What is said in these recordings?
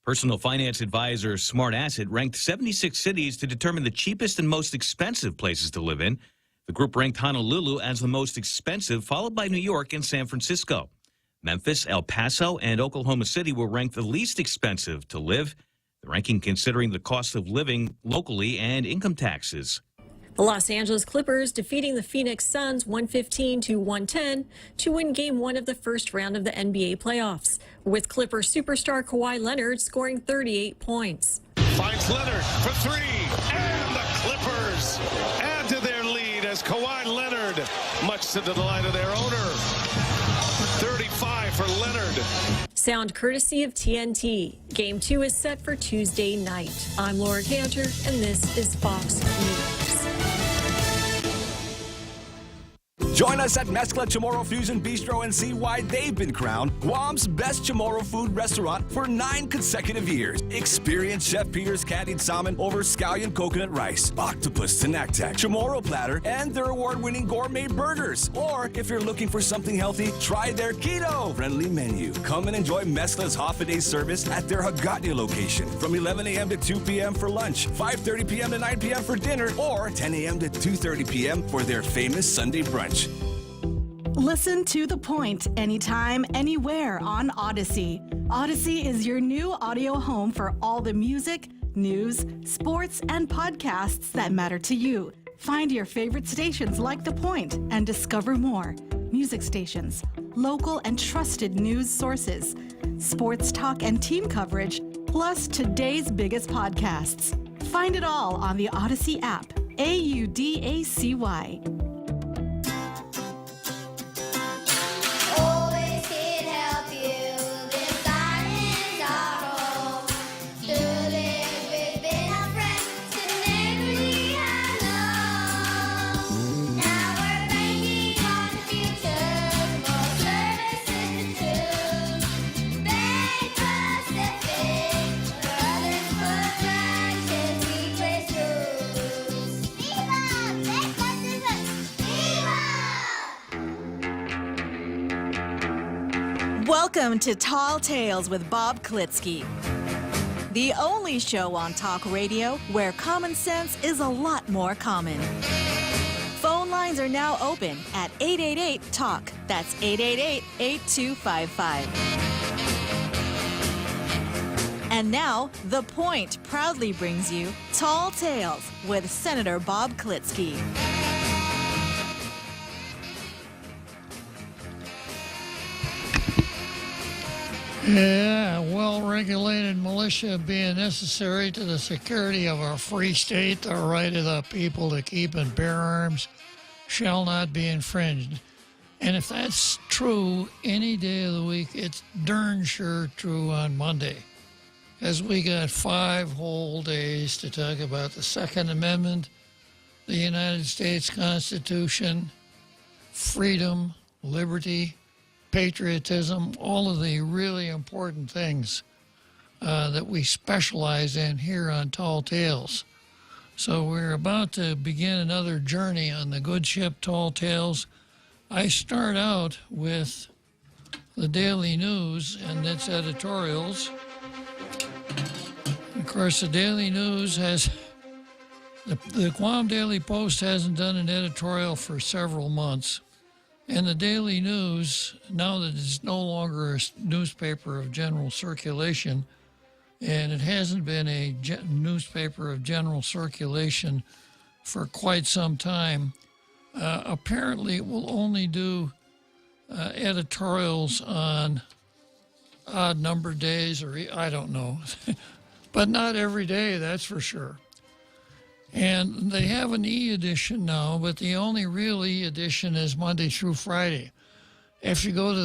Personal finance advisor Smart Asset ranked 76 cities to determine the cheapest and most expensive places to live in. The group ranked Honolulu as the most expensive, followed by New York and San Francisco. Memphis, El Paso, and Oklahoma City were ranked the least expensive to live. The ranking considering the cost of living locally and income taxes. The Los Angeles Clippers defeating the Phoenix Suns 115-110 to win Game 1 of the first round of the NBA playoffs, with Clippers superstar Kawhi Leonard scoring 38 points. Finds Leonard for three, and the Clippers add to their lead as Kawhi Leonard, much to the delight of their owner. 35 for Leonard. Sound courtesy of TNT. Game 2 is set for Tuesday night. I'm Laura Cantor, and this is Fox News. Join us at Mezcla Chamorro Fusion Bistro and see why they've been crowned Guam's best Chamorro food restaurant for 9 consecutive years. Experience Chef Peter's candied salmon over scallion coconut rice, octopus tenactac, Chamorro platter, and their award-winning gourmet burgers. Or if you're looking for something healthy, try their keto-friendly menu. Come and enjoy Mezcla's half-a-day service at their Hagåtña location from 11 a.m. to 2 p.m. for lunch, 5:30 p.m. to 9 p.m. for dinner, or 10 a.m. to 2:30 p.m. for their famous Sunday brunch. Listen to The Point anytime, anywhere on Odyssey. Odyssey is your new audio home for all the music, news, sports, and podcasts that matter to you. Find your favorite stations like The Point and discover more. Music stations, local and trusted news sources, sports talk and team coverage, plus today's biggest podcasts. Find it all on the Odyssey app. AUDACY. Welcome to Tall Tales with Bob Klitzkie, the only show on talk radio where common sense is a lot more common. Phone lines are now open at 888-TALK. That's 888-8255. And now, The Point proudly brings you Tall Tales with Senator Bob Klitzkie. Yeah, well-regulated militia being necessary to the security of our free state, the right of the people to keep and bear arms shall not be infringed. And if that's true any day of the week, it's darn sure true on Monday, as we got 5 whole days to talk about the Second Amendment, the United States Constitution, freedom, liberty, patriotism, all of the really important things that we specialize in here on Tall Tales. So we're about to begin another journey on the good ship Tall Tales. I start out with the Daily News and its editorials. Of course, the Daily News has, the Guam Daily Post hasn't done an editorial for several months. And the Daily News, now that it's no longer a newspaper of general circulation, and it hasn't been a newspaper of general circulation for quite some time, apparently it will only do editorials on odd number days, or I don't know. But not every day, that's for sure. And they have an e-edition now, but the only real e-edition is Monday through Friday. If you go to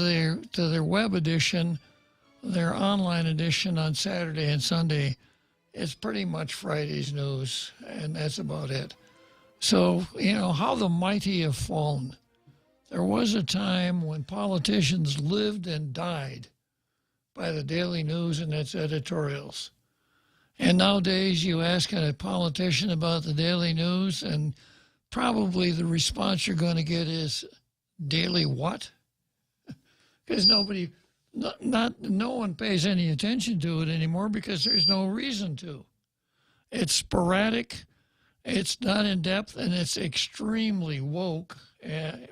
their web edition, their online edition on Saturday and Sunday, it's pretty much Friday's news, and that's about it. So, you know, how the mighty have fallen. There was a time when politicians lived and died by the Daily News and its editorials. And nowadays, you ask a politician about the Daily News, and probably the response you're going to get is, daily what? Because nobody no one pays any attention to it anymore because there's no reason to. It's sporadic, it's not in depth, and it's extremely woke.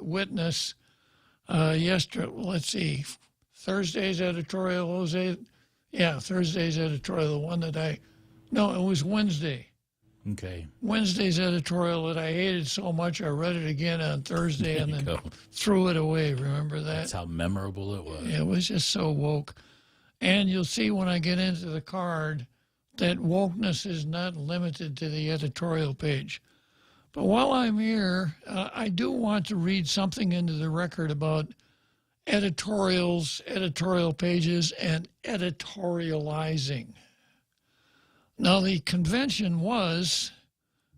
Witness yesterday, let's see, Thursday's editorial, Jose. Yeah, Thursday's editorial, the one that it was Wednesday. Okay. Wednesday's editorial that I hated so much, I read it again on Thursday and then threw it away. Remember that? That's how memorable it was. Yeah, it was just so woke. And you'll see when I get into the card that wokeness is not limited to the editorial page. But while I'm here, I do want to read something into the record about editorials, editorial pages, and editorializing. Now, the convention was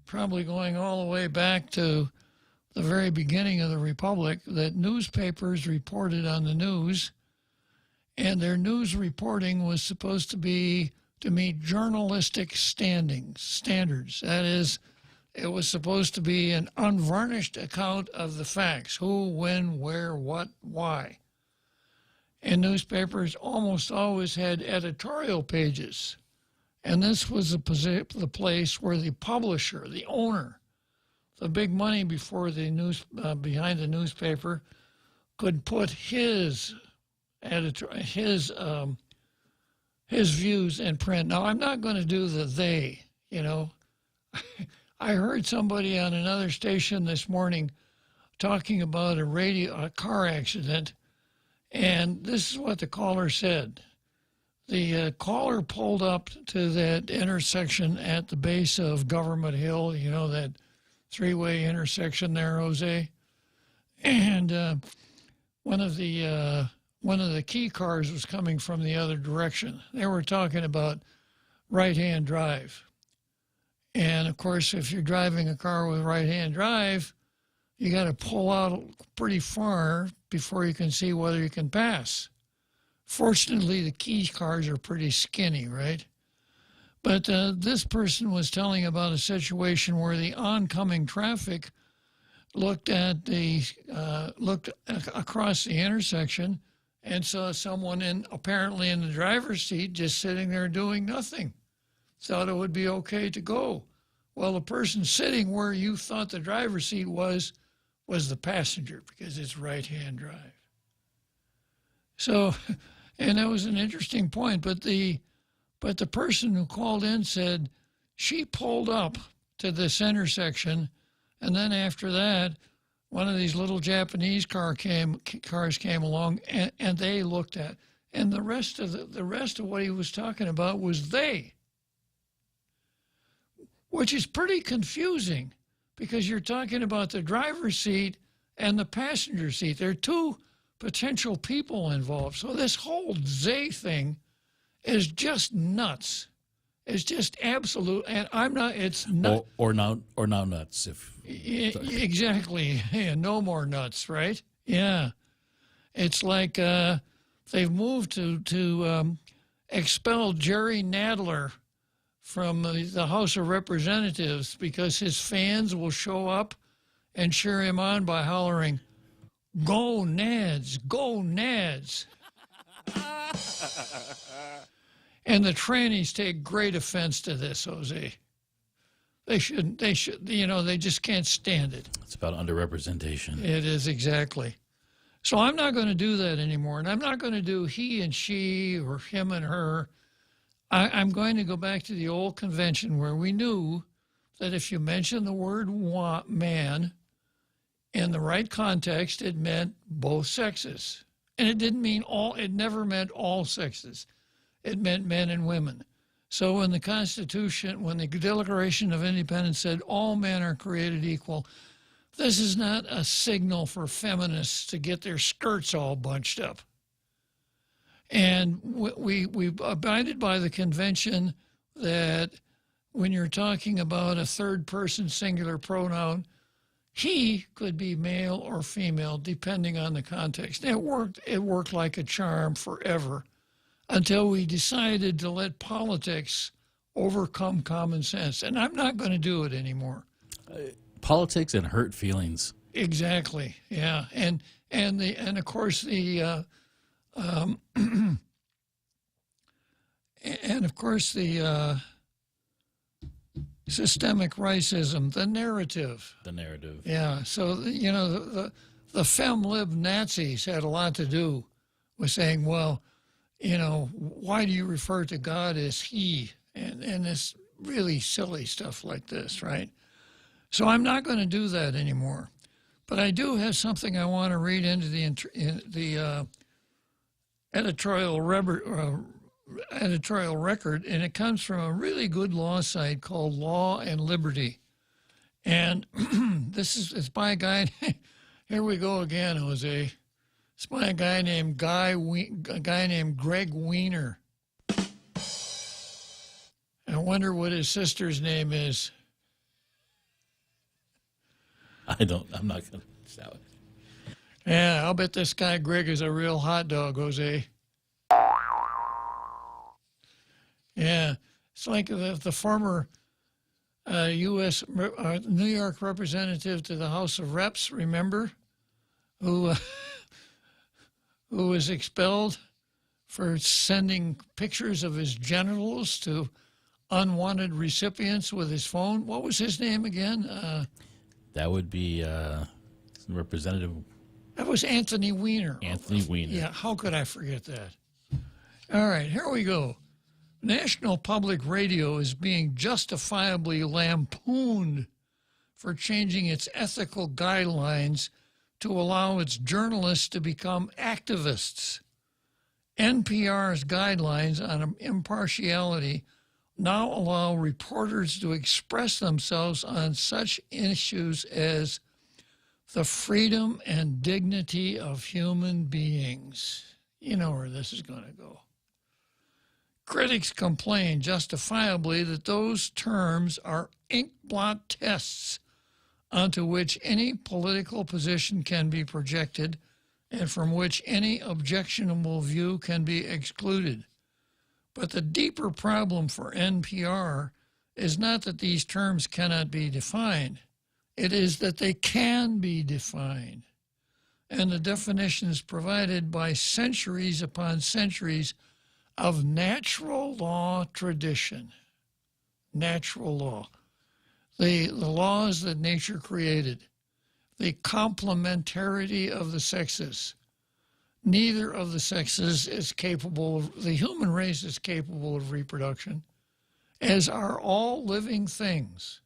probably going all the way back to the very beginning of the Republic that newspapers reported on the news, and their news reporting was supposed to meet journalistic standards. That is, it was supposed to be an unvarnished account of the facts: who, when, where, what, why. And newspapers almost always had editorial pages. And this was the place where the publisher, the owner, the big money behind the newspaper, could put his views in print. Now, I'm not going to do the they, I heard somebody on another station this morning talking about a car accident, and this is what the caller said. The caller pulled up to that intersection at the base of Government Hill, that three-way intersection there, Jose. And one of the key cars was coming from the other direction. They were talking about right-hand drive. And, of course, if you're driving a car with right-hand drive, you got to pull out pretty far before you can see whether you can pass. Fortunately, the key cars are pretty skinny, right? But this person was telling about a situation where the oncoming traffic looked across the intersection and saw someone apparently in the driver's seat just sitting there doing nothing. Thought it would be okay to go. Well, the person sitting where you thought the driver's seat was the passenger, because it's right-hand drive. So, and that was an interesting point, but the person who called in said she pulled up to this intersection, and then after that, one of these little Japanese cars came along, and they looked at, and the rest of what he was talking about was they, which is pretty confusing because you're talking about the driver's seat and the passenger seat. There are two potential people involved. So this whole they thing is just nuts. It's just absolute, and I'm not. It's not or now nuts. Exactly. Yeah, no more nuts, right? Yeah, it's like they've moved to expel Jerry Nadler from the House of Representatives because his fans will show up and cheer him on by hollering, "Go Nads, go Nads." And the trannies take great offense to this, Jose. They should, they just can't stand it. It's about underrepresentation. It is, exactly. So I'm not going to do that anymore. And I'm not going to do he and she or him and her. I'm going to go back to the old convention where we knew that if you mention the word man in the right context, it meant both sexes. And it didn't mean it never meant all sexes. It meant men and women. So when the Constitution, when the Declaration of Independence said all men are created equal, this is not a signal for feminists to get their skirts all bunched up. And we abided by the convention that when you're talking about a third person singular pronoun, he could be male or female depending on the context. It worked like a charm forever until we decided to let politics overcome common sense. And I'm not going to do it anymore. Politics and hurt feelings. Exactly, yeah. And of course the And of course, the systemic racism, the narrative. The narrative. Yeah. So, the fem-lib Nazis had a lot to do with saying, well, why do you refer to God as he? And this really silly stuff like this, right? So I'm not going to do that anymore. But I do have something I want to read into the editorial record, and it comes from a really good law site called Law and Liberty. And it's by a guy, here we go again, Jose. It's by a guy named Greg Weiner. I wonder what his sister's name is. I'm not going to shout it. Yeah, I'll bet this guy Greg is a real hot dog, Jose. Yeah, it's like the former U.S. New York representative to the House of Reps, remember, who was expelled for sending pictures of his genitals to unwanted recipients with his phone. What was his name again? That would be Representative. That was Anthony Weiner. Anthony Weiner. Yeah, how could I forget that? All right, here we go. National Public Radio is being justifiably lampooned for changing its ethical guidelines to allow its journalists to become activists. NPR's guidelines on impartiality now allow reporters to express themselves on such issues as the freedom and dignity of human beings. You know where this is going to go. Critics complain justifiably that those terms are inkblot tests onto which any political position can be projected and from which any objectionable view can be excluded. But the deeper problem for NPR is not that these terms cannot be defined. It is that they can be defined. And the definitions provided by centuries upon centuries of natural law tradition. Natural law. The laws that nature created. The complementarity of the sexes. Neither of the sexes is capable the human race is capable of reproduction, as are all living things.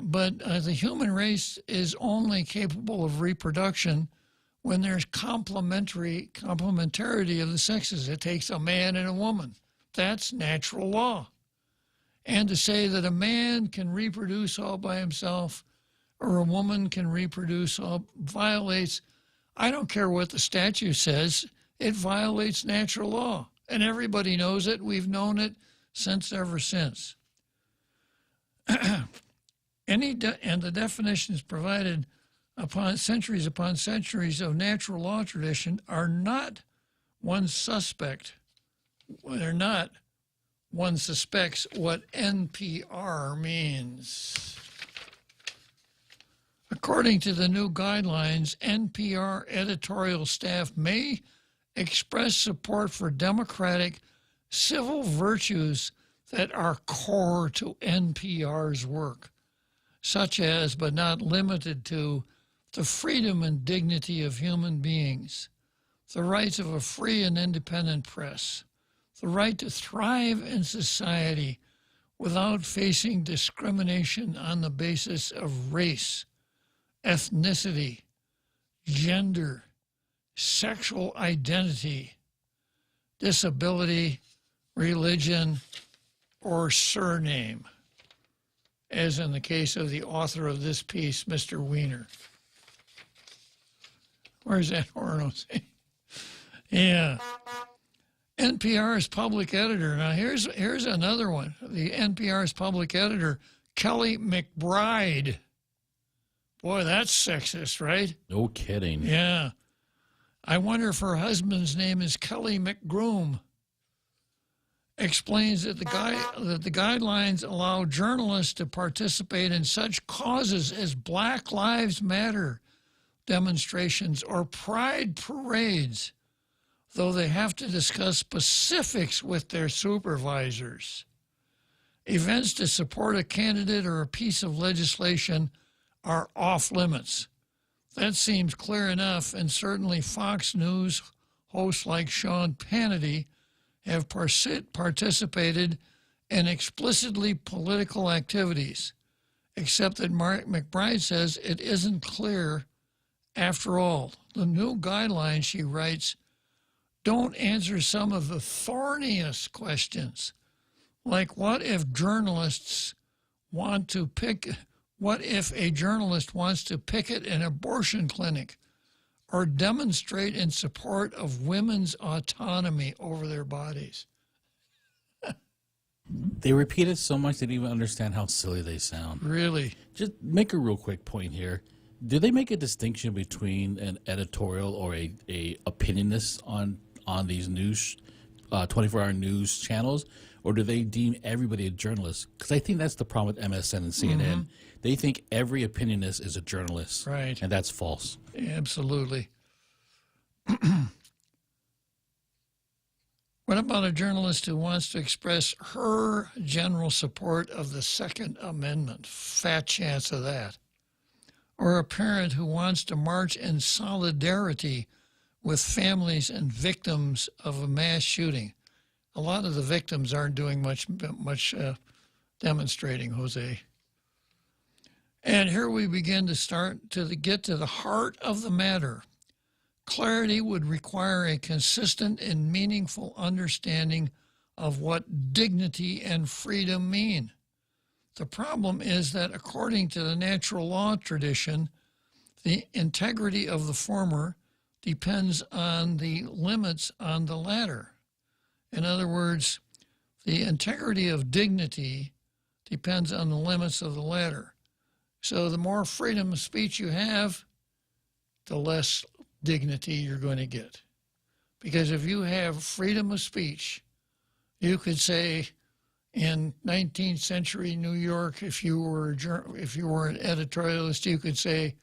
But the human race is only capable of reproduction when there's complementarity of the sexes. It takes a man and a woman. That's natural law. And to say that a man can reproduce all by himself or a woman can reproduce all violates, I don't care what the statute says, it violates natural law. And everybody knows it. We've known it ever since. And the definitions provided upon centuries of natural law tradition are not one suspect. They're not one suspects what NPR means. According to the new guidelines, NPR editorial staff may express support for democratic civil virtues that are core to NPR's work, such as, but not limited to, the freedom and dignity of human beings, the rights of a free and independent press, the right to thrive in society without facing discrimination on the basis of race, ethnicity, gender, sexual identity, disability, religion, or surname, as in the case of the author of this piece, Mr. Weiner. Where's that horn? Yeah. NPR's public editor. Now, here's another one. The NPR's public editor, Kelly McBride. Boy, that's sexist, right? No kidding. Yeah. I wonder if her husband's name is Kelly McGroom. Explains that the guidelines allow journalists to participate in such causes as Black Lives Matter demonstrations or pride parades though they have to discuss specifics with their supervisors. Events to support a candidate or a piece of legislation are off limits. That seems clear enough, and certainly Fox News hosts like Sean Hannity have participated in explicitly political activities, except that Mark McBride says it isn't clear after all. The new guidelines, she writes, don't answer some of the thorniest questions, like what if a journalist wants to picket an abortion clinic or demonstrate in support of women's autonomy over their bodies. They repeat it so much they didn't even understand how silly they sound. Really? Just make a real quick point here. Do they make a distinction between an editorial or a opinionist on these news 24-hour news channels, or do they deem everybody a journalist? Because I think that's the problem with MSN and CNN. Mm-hmm. They think every opinionist is a journalist, right? And that's false. Absolutely. What about a journalist who wants to express her general support of the Second Amendment? Fat chance of that. Or a parent who wants to march in solidarity with families and victims of a mass shooting. A lot of the victims aren't doing much demonstrating, Jose. And here we begin to get to the heart of the matter. Clarity would require a consistent and meaningful understanding of what dignity and freedom mean. The problem is that according to the natural law tradition, the integrity of the former depends on the limits on the latter. In other words, the integrity of dignity depends on the limits of the latter. So the more freedom of speech you have, the less dignity you're going to get. Because if you have freedom of speech, you could say in 19th century New York, if you were an editorialist, you could say,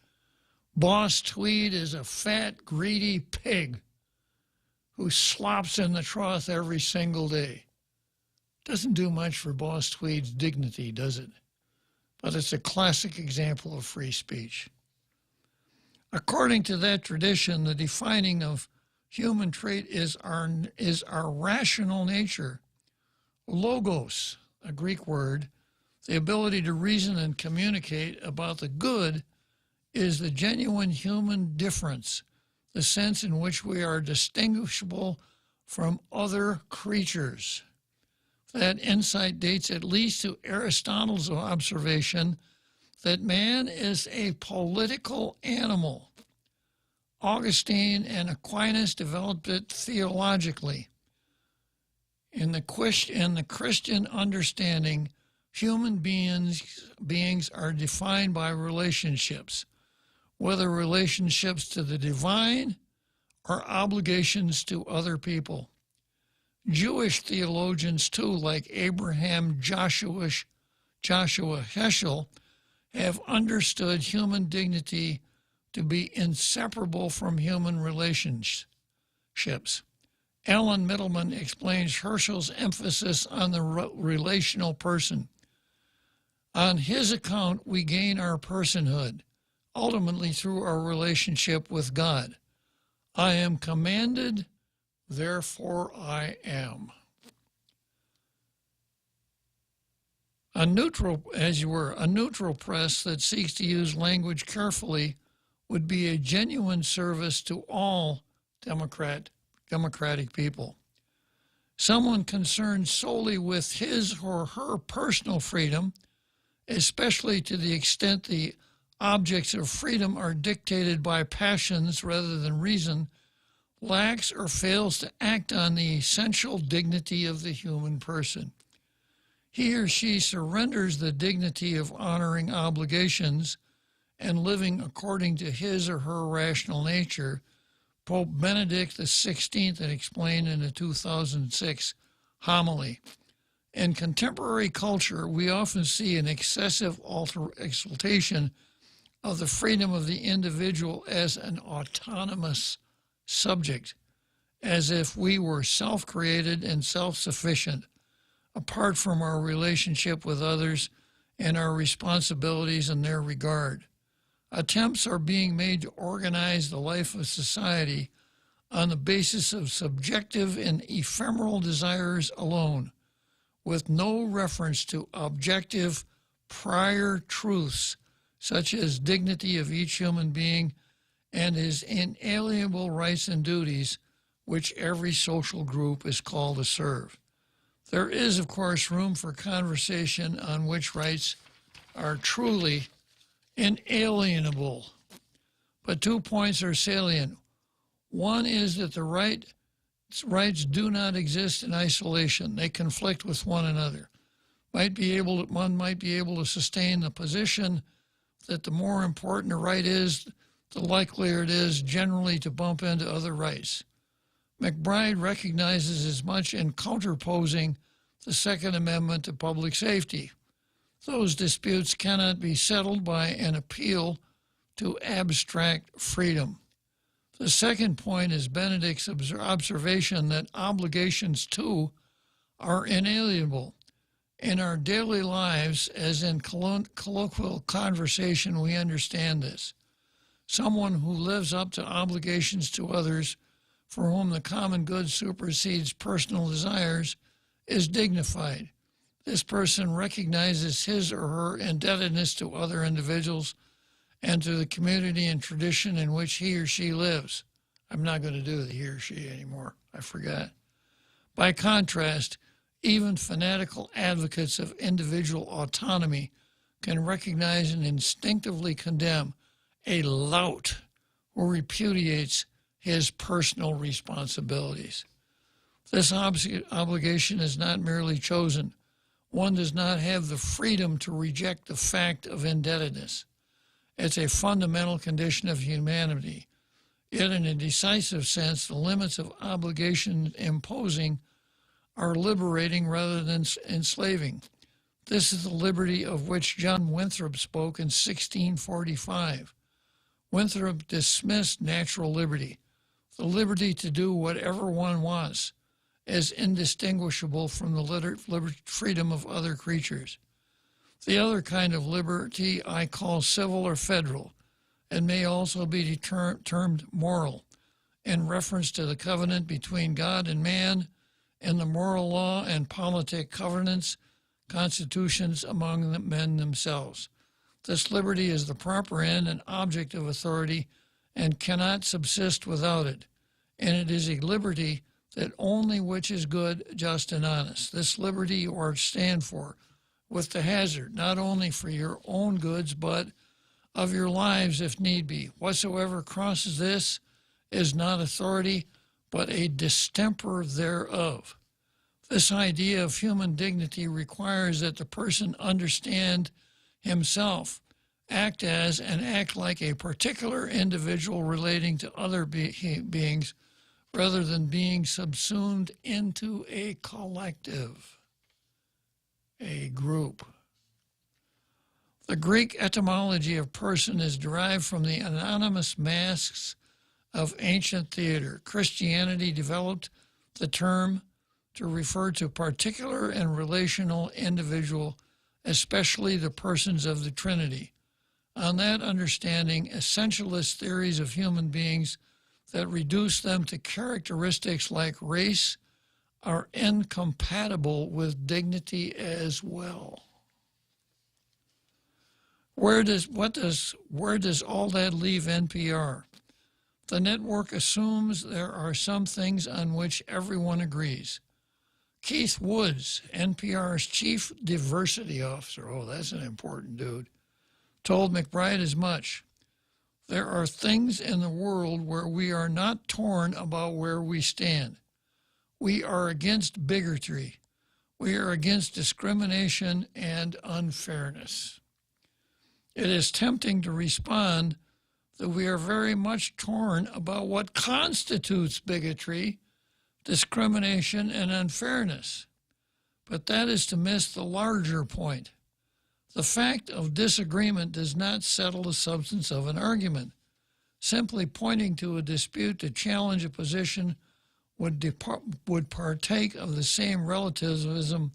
Boss Tweed is a fat, greedy pig who slops in the trough every single day. Doesn't do much for Boss Tweed's dignity, does it? But it's a classic example of free speech. According to that tradition, the defining of human trait is our rational nature. Logos, a Greek word, the ability to reason and communicate about the good, is the genuine human difference, the sense in which we are distinguishable from other creatures. That insight dates at least to Aristotle's observation that man is a political animal. Augustine and Aquinas developed it theologically. In the Christian understanding, human beings are defined by relationships, whether relationships to the divine or obligations to other people. Jewish theologians, too, like Abraham Joshua Heschel, have understood human dignity to be inseparable from human relationships. Alan Middleman explains Herschel's emphasis on the relational person. On his account, we gain our personhood, ultimately through our relationship with God. I am commanded, therefore I am. A neutral press that seeks to use language carefully would be a genuine service to all democratic people. Someone concerned solely with his or her personal freedom, especially to the extent the objects of freedom are dictated by passions rather than reason, lacks or fails to act on the essential dignity of the human person. He or she surrenders the dignity of honoring obligations and living according to his or her rational nature. Pope Benedict XVI had explained in a 2006 homily. In contemporary culture, we often see an excessive exaltation of the freedom of the individual as an autonomous subject, as if we were self-created and self-sufficient, apart from our relationship with others and our responsibilities in their regard. Attempts are being made to organize the life of society on the basis of subjective and ephemeral desires alone, with no reference to objective prior truths such as dignity of each human being and his inalienable rights and duties, which every social group is called to serve. There is, of course, room for conversation on which rights are truly inalienable. But 2 points are salient. One is that the rights do not exist in isolation. They conflict with one another. One might be able to sustain the position that the more important a right is, the likelier it is generally to bump into other rights. McBride recognizes as much in counterposing the Second Amendment to public safety. Those disputes cannot be settled by an appeal to abstract freedom. The second point is Benedict's observation that obligations, too, are inalienable. In our daily lives, as in colloquial conversation, we understand this. Someone who lives up to obligations to others, for whom the common good supersedes personal desires, is dignified. This person recognizes his or her indebtedness to other individuals and to the community and tradition in which he or she lives. I'm not going to do the he or she anymore. I forgot. By contrast, even fanatical advocates of individual autonomy can recognize and instinctively condemn a lout who repudiates his personal responsibilities. This obligation is not merely chosen. One does not have the freedom to reject the fact of indebtedness. It's a fundamental condition of humanity. Yet in a decisive sense, the limits of obligation imposing are liberating rather than enslaving. This is the liberty of which John Winthrop spoke in 1645. Winthrop dismissed natural liberty, the liberty to do whatever one wants, as indistinguishable from the freedom of other creatures. The other kind of liberty I call civil or federal, and may also be termed moral, in reference to the covenant between God and man, and the moral law and politic covenants, constitutions among the men themselves. This liberty is the proper end and object of authority and cannot subsist without it, and it is a liberty that only which is good, just, and honest. This liberty you are to stand for, with the hazard not only for your own goods, but of your lives if need be. Whatsoever crosses this is not authority, but a distemper thereof. This idea of human dignity requires that the person understand himself, act as and act like a particular individual relating to other beings, rather than being subsumed into a collective, a group. The Greek etymology of person is derived from the anonymous masks of ancient theater. Christianity developed the term to refer to particular and relational individual, especially the persons of the Trinity. On that understanding, essentialist theories of human beings that reduce them to characteristics like race are incompatible with dignity as well. Where does all that leave NPR? The network assumes there are some things on which everyone agrees. Keith Woods, NPR's chief diversity officer, oh, that's an important dude, told McBride as much. There are things in the world where we are not torn about where we stand. We are against bigotry. We are against discrimination and unfairness. It is tempting to respond that we are very much torn about what constitutes bigotry, discrimination, and unfairness. But that is to miss the larger point. The fact of disagreement does not settle the substance of an argument. Simply pointing to a dispute to challenge a position would partake of the same relativism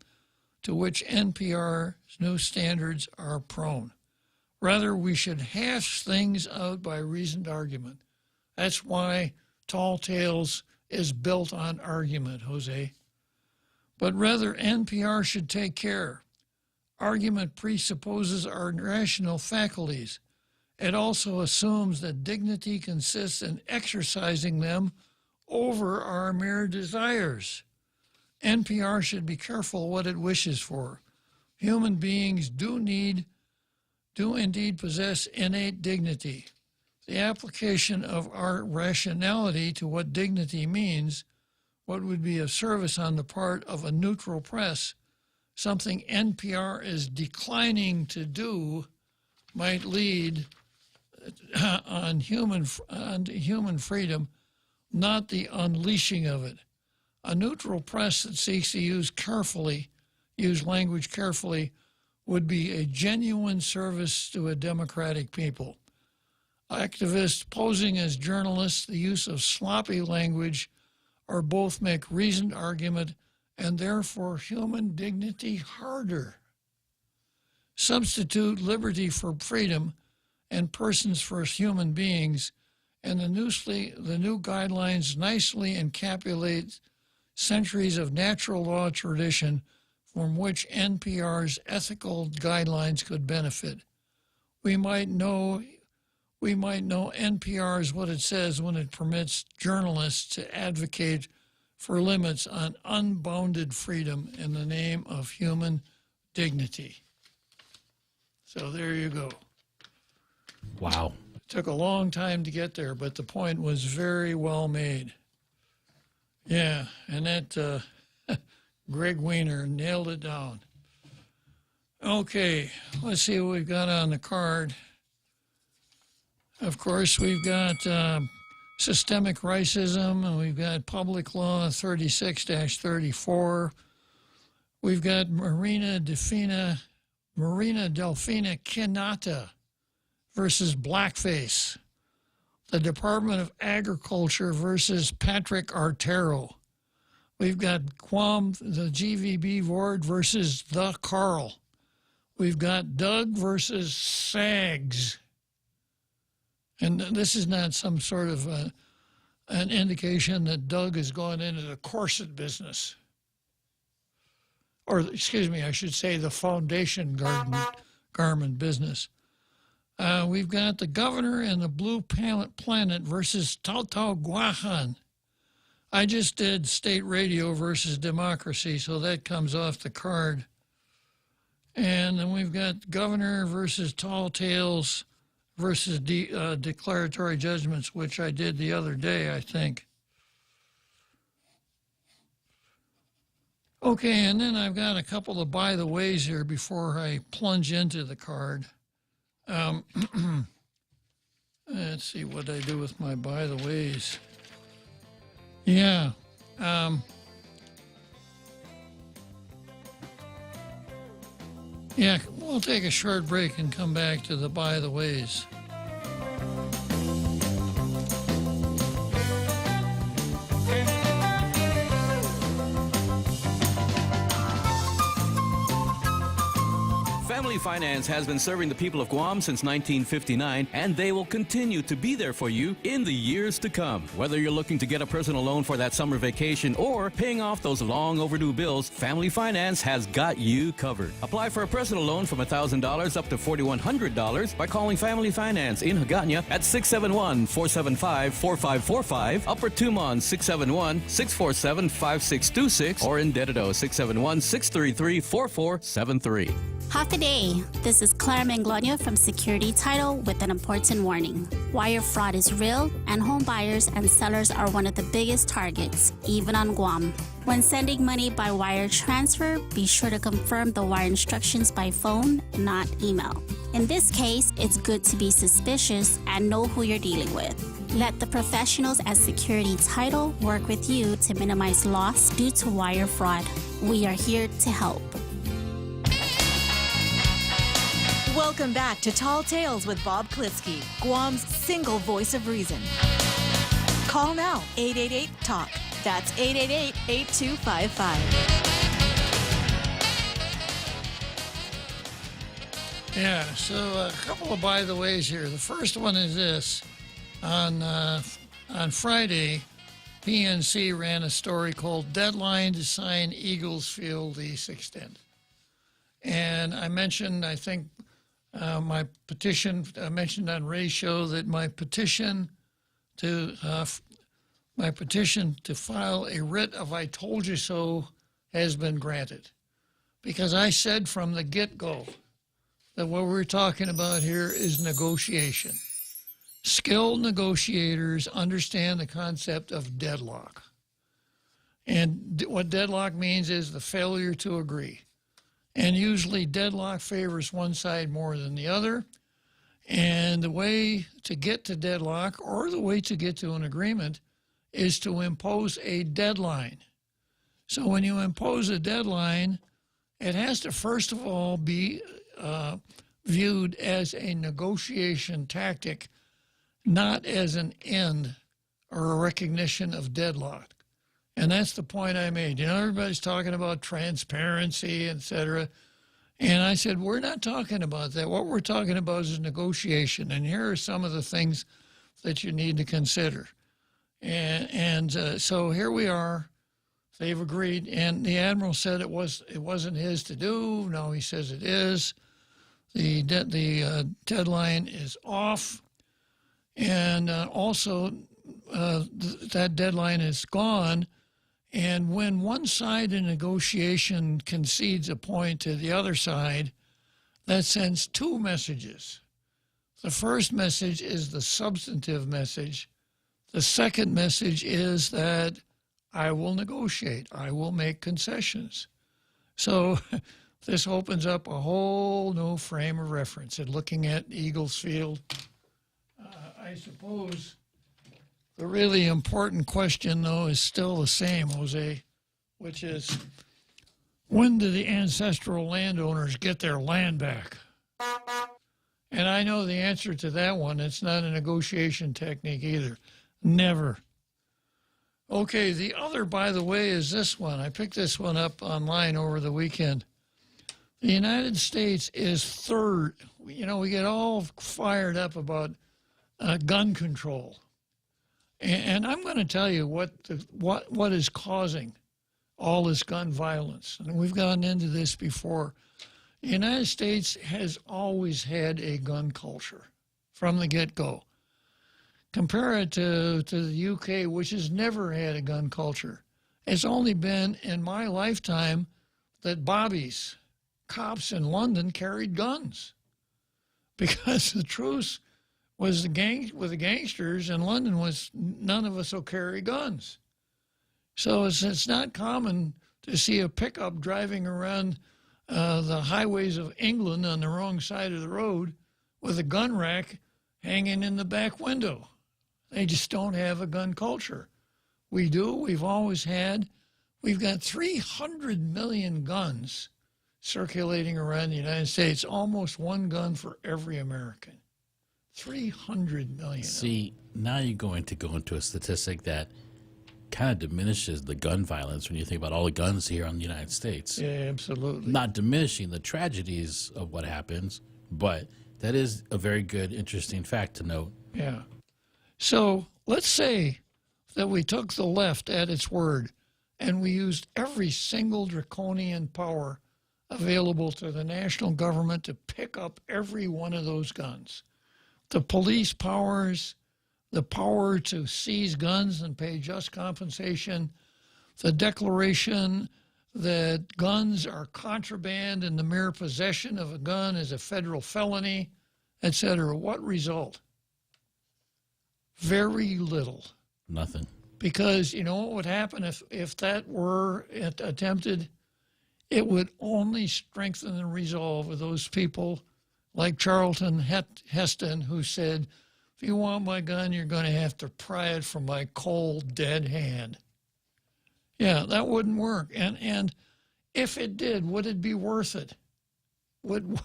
to which NPR's new standards are prone. Rather, we should hash things out by reasoned argument. That's why Tall Tales is built on argument, Jose. But rather, NPR should take care. Argument presupposes our rational faculties. It also assumes that dignity consists in exercising them over our mere desires. NPR should be careful what it wishes for. Human beings do indeed possess innate dignity. The application of our rationality to what dignity means, what would be of service on the part of a neutral press, something NPR is declining to do, might lead on human freedom, not the unleashing of it. A neutral press that seeks to use language carefully, would be a genuine service to a democratic people. Activists posing as journalists, the use of sloppy language, or both make reasoned argument and therefore human dignity harder. Substitute liberty for freedom and persons for human beings, and the new guidelines nicely encapsulate centuries of natural law tradition from which NPR's ethical guidelines could benefit. We might know NPR is what it says when it permits journalists to advocate for limits on unbounded freedom in the name of human dignity. So there you go. Wow. It took a long time to get there, but the point was very well made. Yeah, and that Greg Wiener nailed it down. Okay, let's see what we've got on the card. Of course, we've got systemic racism, and we've got Public Law 36-34. We've got Marina Delfina Quinata versus Blackface. The Department of Agriculture versus Patrick Artero. We've got Guam, the GVB board versus the Carl. We've got Doug versus Sags. And this is not some sort of an indication that Doug has gone into the corset business. Or, excuse me, I should say the foundation garment business. We've got the governor and the Blue Planet versus Tautau Guahan. I just did state radio versus democracy, so that comes off the card. And then we've got governor versus Tall Tales versus declaratory judgments, which I did the other day, I think. Okay, and then I've got a couple of by-the-ways here before I plunge into the card. Let's see what I do with my by-the-ways. Yeah. Yeah, we'll take a short break and come back to the by-the-ways. Family Finance has been serving the people of Guam since 1959, and they will continue to be there for you in the years to come. Whether you're looking to get a personal loan for that summer vacation or paying off those long overdue bills, Family Finance has got you covered. Apply for a personal loan from $1,000 up to $4,100 by calling Family Finance in Hagåtña at 671-475-4545, Upper Tumon 671-647-5626, or in Dededo 671-633-4473. Happy day. This is Clara Manglonia from Security Title with an important warning. Wire fraud is real, and home buyers and sellers are one of the biggest targets, even on Guam. When sending money by wire transfer, be sure to confirm the wire instructions by phone, not email. In this case, it's good to be suspicious and know who you're dealing with. Let the professionals at Security Title work with you to minimize loss due to wire fraud. We are here to help. Welcome back to Tall Tales with Bob Klitzkie, Guam's single voice of reason. Call now, 888-TALK. That's 888-8255. Yeah, so a couple of by the ways here. The first one is this. On Friday, PNC ran a story called Deadline to Sign Eagles Field Lease Extended. And I mentioned, I think, my petition, I mentioned on Ray's show that my petition to file a writ of I told you so has been granted. Because I said from the get-go that what we're talking about here is negotiation. Skilled negotiators understand the concept of deadlock. And what deadlock means is the failure to agree. And usually deadlock favors one side more than the other. And the way to get to deadlock, or the way to get to an agreement, is to impose a deadline. So when you impose a deadline, it has to first of all be viewed as a negotiation tactic, not as an end or a recognition of deadlock. And that's the point I made. You know, everybody's talking about transparency, et cetera. And I said, we're not talking about that. What we're talking about is negotiation. And here are some of the things that you need to consider. And so here we are. They've agreed. And the Admiral said it wasn't his to do. Now he says it is. The deadline is off. And also, that deadline is gone. And when one side in negotiation concedes a point to the other side, that sends two messages. The first message is the substantive message. The second message is that I will negotiate. I will make concessions. So this opens up a whole new frame of reference. And looking at Eagles Field, I suppose the really important question, though, is still the same, Jose, which is, when do the ancestral landowners get their land back? And I know the answer to that one. It's not a negotiation technique either. Never. Okay, the other, by the way, is this one. I picked this one up online over the weekend. The United States is third. You know, we get all fired up about gun control. And I'm going to tell you what is causing all this gun violence. And we've gone into this before. The United States has always had a gun culture from the get-go. Compare it to the UK, which has never had a gun culture. It's only been in my lifetime that bobbies, cops in London, carried guns. Because the truce was the gangsters in London was none of us will carry guns. So it's not common to see a pickup driving around the highways of England on the wrong side of the road with a gun rack hanging in the back window. They just don't have a gun culture. We do. We've always had. We've got 300 million guns circulating around the United States, almost one gun for every American. 300 million. See, now you're going to go into a statistic that kind of diminishes the gun violence when you think about all the guns here in the United States. Yeah, absolutely. Not diminishing the tragedies of what happens, but that is a very good, interesting fact to note. Yeah. So let's say that we took the left at its word and we used every single draconian power available to the national government to pick up every one of those guns. The police powers, the power to seize guns and pay just compensation, the declaration that guns are contraband and the mere possession of a gun is a federal felony, etc. What result? Very little. Nothing. Because you know what would happen if that were attempted? It would only strengthen the resolve of those people like Charlton Heston, who said, if you want my gun, you're going to have to pry it from my cold, dead hand. Yeah, that wouldn't work. And if it did, would it be worth it? Would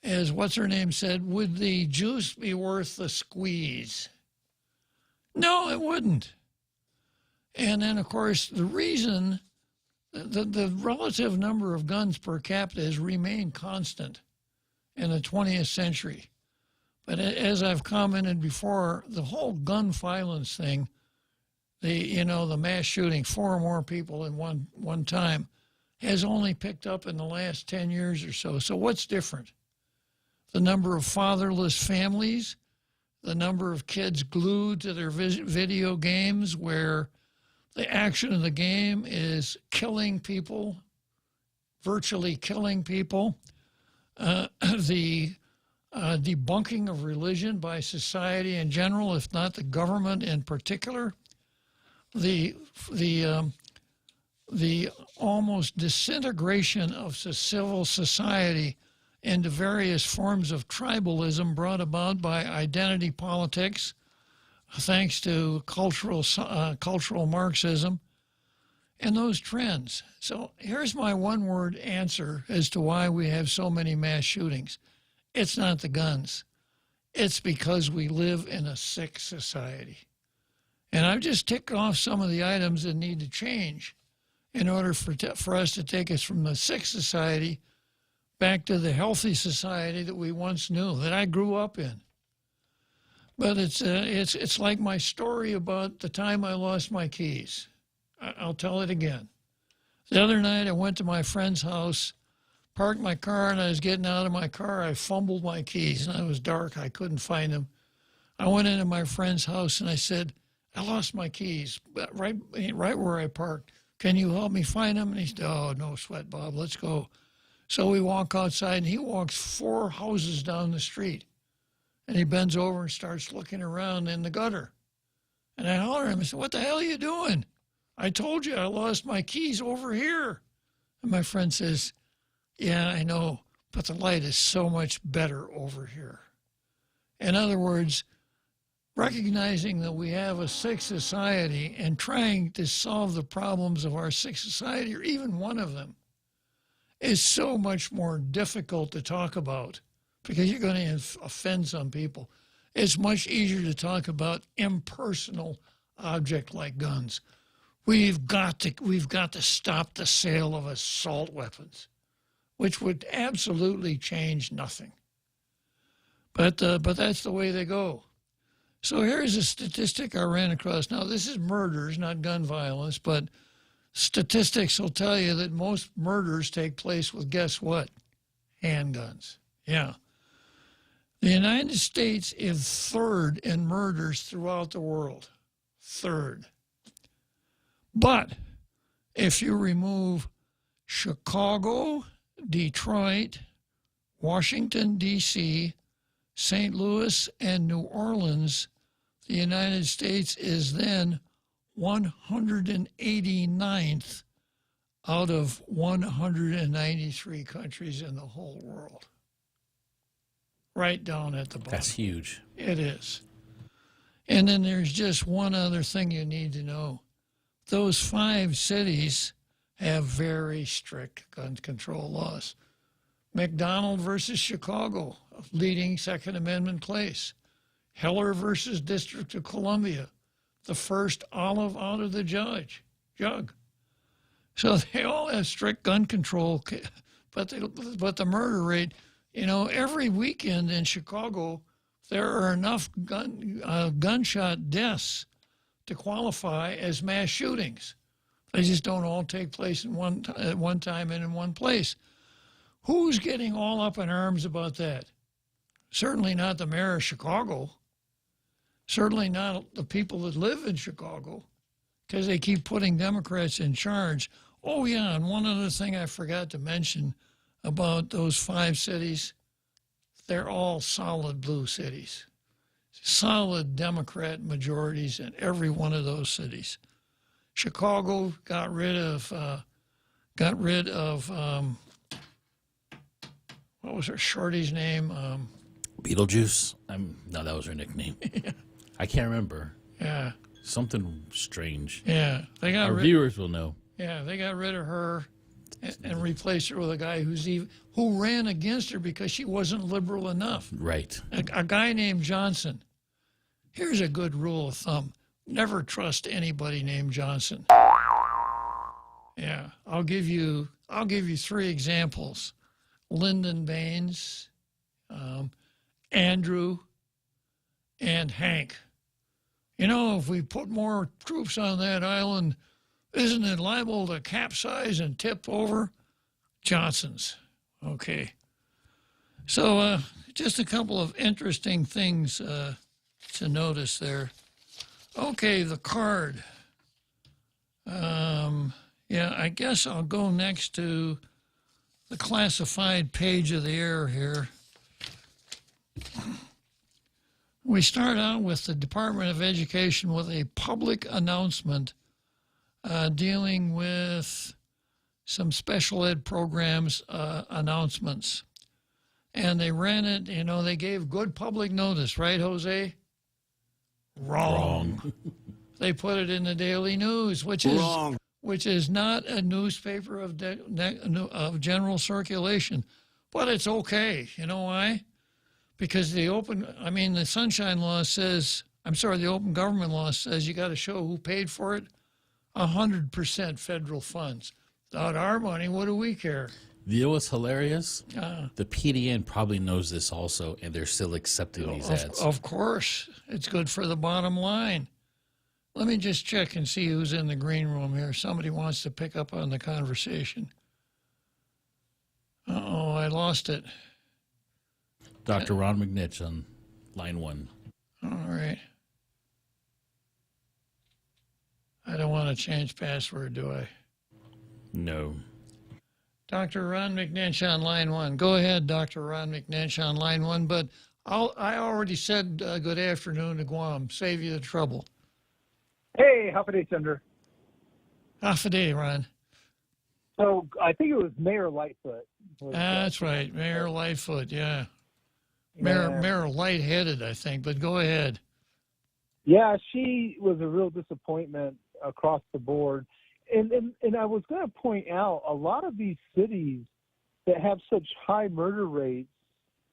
as what's her name said, would the juice be worth the squeeze? No, it wouldn't. And then, of course, the reason the relative number of guns per capita has remained constant in the 20th century. But as I've commented before, the whole gun violence thing, the mass shooting, 4 or more people in one time, has only picked up in the last 10 years or so. So what's different? The number of fatherless families, the number of kids glued to their video games where the action of the game is killing people, virtually killing people, the debunking of religion by society in general, if not the government in particular, the almost disintegration of civil society into various forms of tribalism brought about by identity politics, thanks to cultural Marxism, and those trends. So here's my one-word answer as to why we have so many mass shootings. It's not the guns. It's because we live in a sick society. And I've just ticked off some of the items that need to change in order for us to take us from the sick society back to the healthy society that we once knew, that I grew up in. But it's like my story about the time I lost my keys. I'll tell it again. The other night I went to my friend's house, parked my car, and I was getting out of my car. I fumbled my keys, and it was dark. I couldn't find them. I went into my friend's house, and I said, I lost my keys right where I parked. Can you help me find them? And he said, oh, no sweat, Bob. Let's go. So we walk outside, and he walks 4 houses down the street. And he bends over and starts looking around in the gutter. And I holler at him and said, what the hell are you doing? I told you I lost my keys over here. And my friend says, yeah, I know, but the light is so much better over here. In other words, recognizing that we have a sick society and trying to solve the problems of our sick society, or even one of them, is so much more difficult to talk about because you're going to offend some people. It's much easier to talk about impersonal objects like guns. We've got to stop the sale of assault weapons, which would absolutely change nothing. But that's the way they go. So here's a statistic I ran across. Now, this is murders, not gun violence, but statistics will tell you that most murders take place with, guess what? Handguns. Yeah. The United States is 3rd in murders throughout the world. 3rd. But if you remove Chicago, Detroit, Washington, D.C., St. Louis, and New Orleans, the United States is then 189th out of 193 countries in the whole world. Right down at the bottom. That's huge. It is. And then there's just one other thing you need to know. Those 5 cities have very strict gun control laws. McDonald versus Chicago, a leading Second Amendment case. Heller versus District of Columbia, the first olive out of the jug. So they all have strict gun control, but the murder rate, every weekend in Chicago, there are enough gunshot deaths to qualify as mass shootings. They just don't all take place at one time and in one place. Who's getting all up in arms about that? Certainly not the mayor of Chicago. Certainly not the people that live in Chicago, because they keep putting Democrats in charge. Oh, yeah, and one other thing I forgot to mention about those 5 cities, they're all solid blue cities. Solid Democrat majorities in every one of those cities. Chicago got rid of what was her shorty's name? Beetlejuice? No, that was her nickname. Yeah. I can't remember. Yeah. Something strange. Yeah. Our viewers will know. Yeah, they got rid of her and replaced her with a guy who ran against her because she wasn't liberal enough. Right. A guy named Johnson. Here's a good rule of thumb. Never trust anybody named Johnson. Yeah, I'll give you 3 examples: Lyndon Baines, Andrew, and Hank. You know, if we put more troops on that island, isn't it liable to capsize and tip over? Johnson's. Okay. So just a couple of interesting things to notice there. Okay, the card. Yeah, I guess I'll go next to the classified page of the air here. We start out with the Department of Education with a public announcement dealing with some special ed programs announcements. And they ran it, you know, they gave good public notice, right, Jose? Wrong. They put it in the Daily News, which is not a newspaper of general circulation, but it's okay. You know why? Because the Open Government Law says you got to show who paid for it. 100% federal funds. Not our money. What do we care? You know what's hilarious? The PDN probably knows this also, and they're still accepting these ads. Of course. It's good for the bottom line. Let me just check and see who's in the green room here. Somebody wants to pick up on the conversation. Uh-oh, I lost it. Dr. Ron McNitch on line 1. All right. I don't want to change password, do I? No. Dr. Ron McNinch on line 1. Go ahead, Dr. Ron McNinch on line 1. But I already said good afternoon to Guam. Save you the trouble. Hey, half a day, Senator. Half a day, Ron. So I think it was Mayor Lightfoot. That's right, Mayor Lightfoot, yeah. Mayor Lightheaded, I think, but go ahead. Yeah, she was a real disappointment across the board. And I was going to point out, a lot of these cities that have such high murder rates,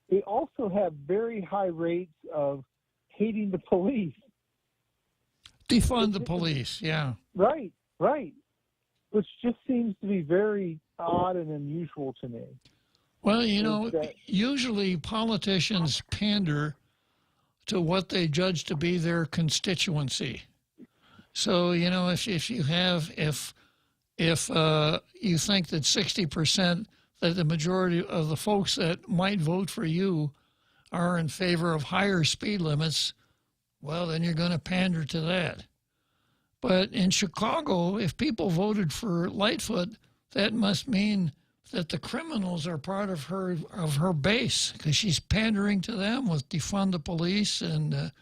they also have very high rates of hating the police. Defund the police, yeah. Right. Which just seems to be very odd and unusual to me. Well, you know, usually politicians pander to what they judge to be their constituency. So, you know, if you think that 60%, that the majority of the folks that might vote for you are in favor of higher speed limits, well, then you're going to pander to that. But in Chicago, if people voted for Lightfoot, that must mean that the criminals are part of her base, because she's pandering to them with defund the police and a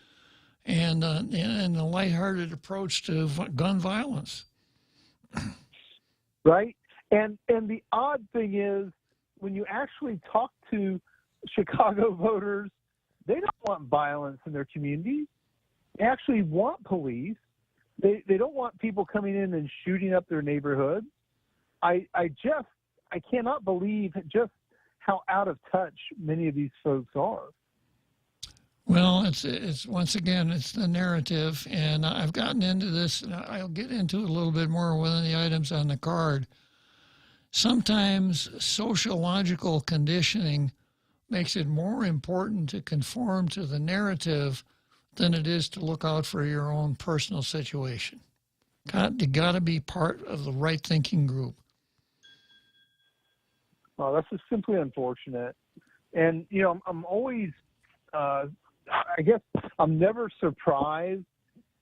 lighthearted approach to gun violence. Right, and the odd thing is, when you actually talk to Chicago voters, they don't want violence in their communities. They actually want police. They don't want people coming in and shooting up their neighborhoods. I cannot believe just how out of touch many of these folks are. Well, it's once again, it's the narrative, and I've gotten into this, and I'll get into it a little bit more within the items on the card. Sometimes sociological conditioning makes it more important to conform to the narrative than it is to look out for your own personal situation. You got to be part of the right thinking group. Well, that's just simply unfortunate. And, you know, I'm always, I guess I'm never surprised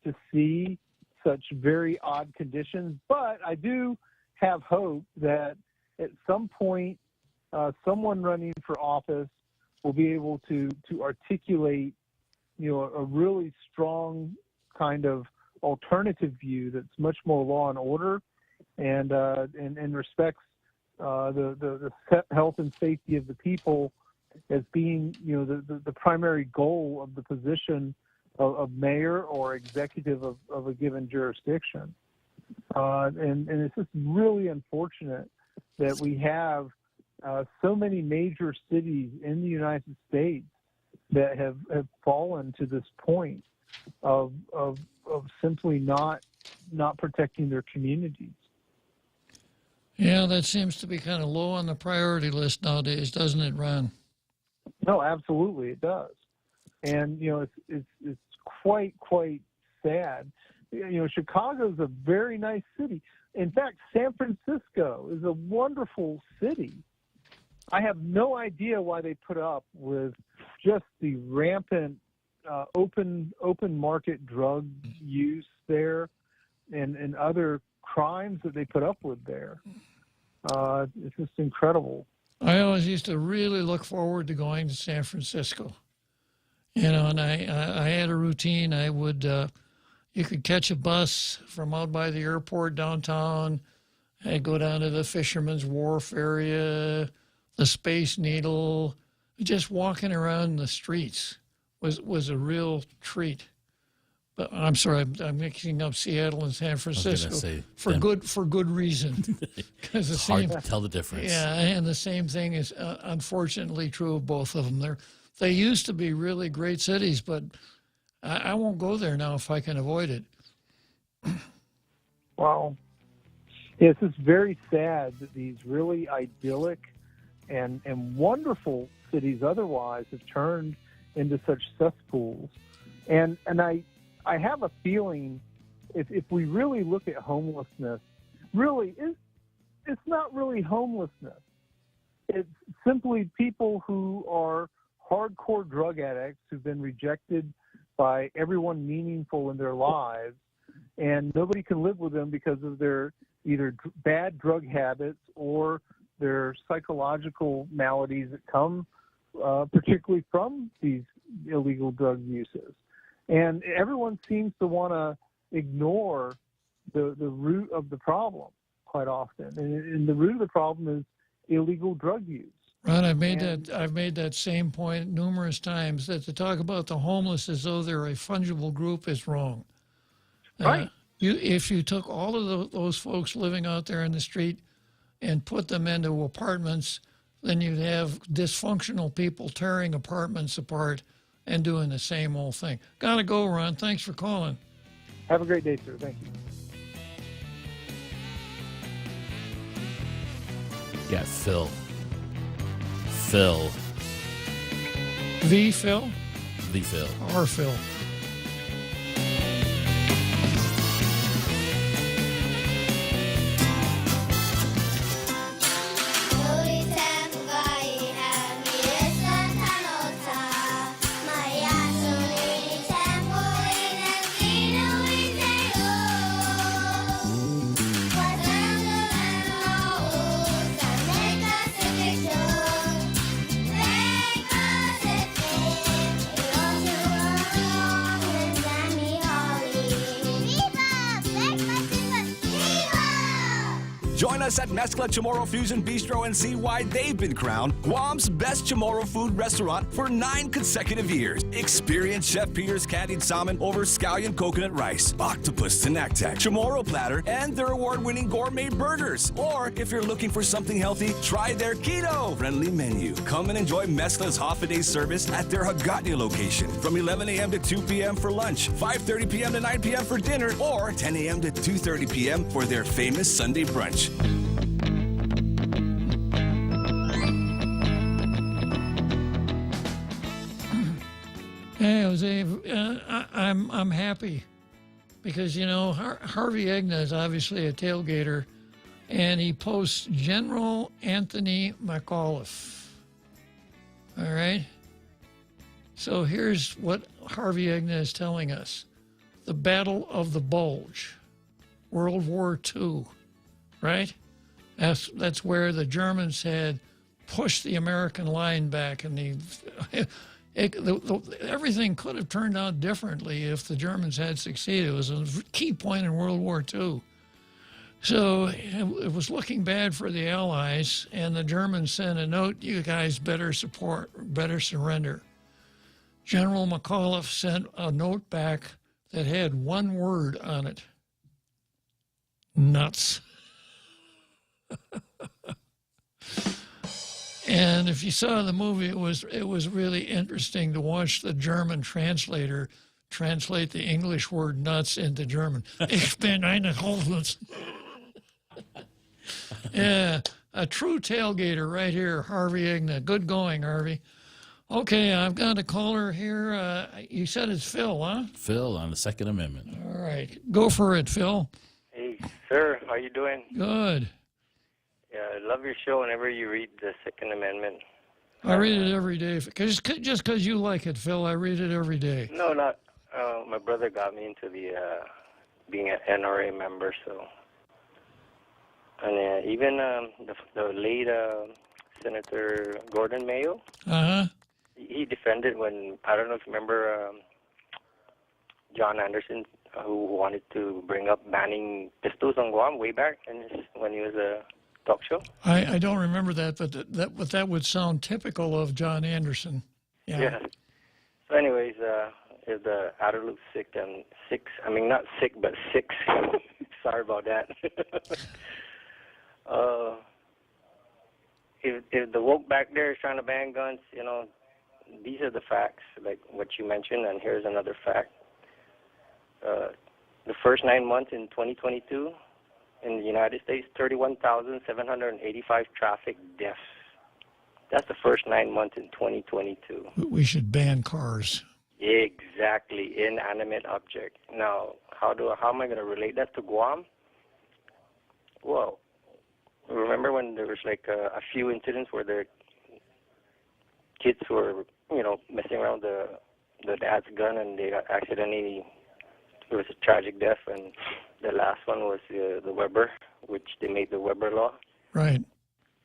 to see such very odd conditions, but I do have hope that at some point someone running for office will be able to articulate, you know, a really strong kind of alternative view that's much more law and order and respects the health and safety of the people as being, you know, the primary goal of the position of mayor or executive of a given jurisdiction. And it's just really unfortunate that we have so many major cities in the United States that have fallen to this point of simply not protecting their communities. Yeah, that seems to be kind of low on the priority list nowadays, doesn't it, Ron? No, absolutely, it does. And it's quite sad. Chicago's a very nice city. In fact, San Francisco is a wonderful city. I have no idea why they put up with just the rampant open market drug use there and other crimes that they put up with there. It's just incredible. I always used to really look forward to going to San Francisco. And I had a routine. I would, you could catch a bus from out by the airport downtown. I'd go down to the Fisherman's Wharf area, the Space Needle. Just walking around the streets was a real treat. But I'm sorry, I'm mixing up Seattle and San Francisco for good reason. Because it's hard to tell the difference. Yeah, and the same thing is unfortunately true of both of them. They used to be really great cities, but I won't go there now if I can avoid it. Well, it's just very sad that these really idyllic and wonderful cities otherwise have turned into such cesspools. And I have a feeling if we really look at homelessness, really, it's not really homelessness. It's simply people who are hardcore drug addicts who've been rejected by everyone meaningful in their lives, and nobody can live with them because of their either bad drug habits or their psychological maladies that come particularly from these illegal drug uses. And everyone seems to want to ignore the root of the problem quite often. And the root of the problem is illegal drug use. Ron, I've made that same point numerous times, that to talk about the homeless as though they're a fungible group is wrong. Right. If you took all of those folks living out there in the street and put them into apartments, then you'd have dysfunctional people tearing apartments apart and doing the same old thing. Gotta go, Ron. Thanks for calling. Have a great day, sir. Thank you. Yeah, Phil. Phil. The Phil? The Phil. Or Phil. Join us at Mezcla Chamorro Fusion Bistro and see why they've been crowned Guam's best Chamorro food restaurant for 9 consecutive years. Experience Chef Peter's candied salmon over scallion coconut rice, octopus tinactac, Chamorro platter, and their award-winning gourmet burgers. Or if you're looking for something healthy, try their keto-friendly menu. Come and enjoy Mezcla's half-a-day service at their Hagåtña location from 11 a.m. to 2 p.m. for lunch, 5:30 p.m. to 9 p.m. for dinner, or 10 a.m. to 2:30 p.m. for their famous Sunday brunch. Hey, Jose, I'm happy because, you know, Harvey Egna is obviously a tailgater, and he posts General Anthony McAuliffe. All right? So here's what Harvey Egna is telling us. The Battle of the Bulge, World War II, right? That's where the Germans had pushed the American line back, and everything could have turned out differently if the Germans had succeeded. It was a key point in World War II. So it was looking bad for the Allies, and the Germans sent a note, you guys better surrender. General McAuliffe sent a note back that had one word on it: nuts. And if you saw the movie, it was really interesting to watch the German translator translate the English word nuts into German. Ich bin eine Holznuss. Yeah, a true tailgater right here, Harvey Igna. Good going, Harvey. Okay, I've got a caller here. You said it's Phil, huh? Phil on the Second Amendment. All right, go for it, Phil. Hey, sir, how you doing? Good. Yeah, I love your show whenever you read the Second Amendment. I read it every day. Just because you like it, Phil, I read it every day. No, not. My brother got me into the being an NRA member, so. And even the late Senator Gordon Mayo, he defended when, I don't know if you remember John Anderson, who wanted to bring up banning pistols on Guam way back when he was a talk show. I don't remember that, but that would sound typical of John Anderson. Yeah. So anyways, if the Adderloo's sick, I mean, not sick, but six. Sorry about that. If the woke back there is trying to ban guns, you know, these are the facts, like what you mentioned, and here's another fact. The first 9 months in 2022 in the United States, 31,785 traffic deaths. That's the first 9 months in 2022. We should ban cars. Exactly, inanimate object. Now, how am I going to relate that to Guam? Well, remember when there was like a few incidents where the kids were, you know, messing around the dad's gun and they got accidentally, it was a tragic death, and the last one was the Weber, which they made the Weber law. Right.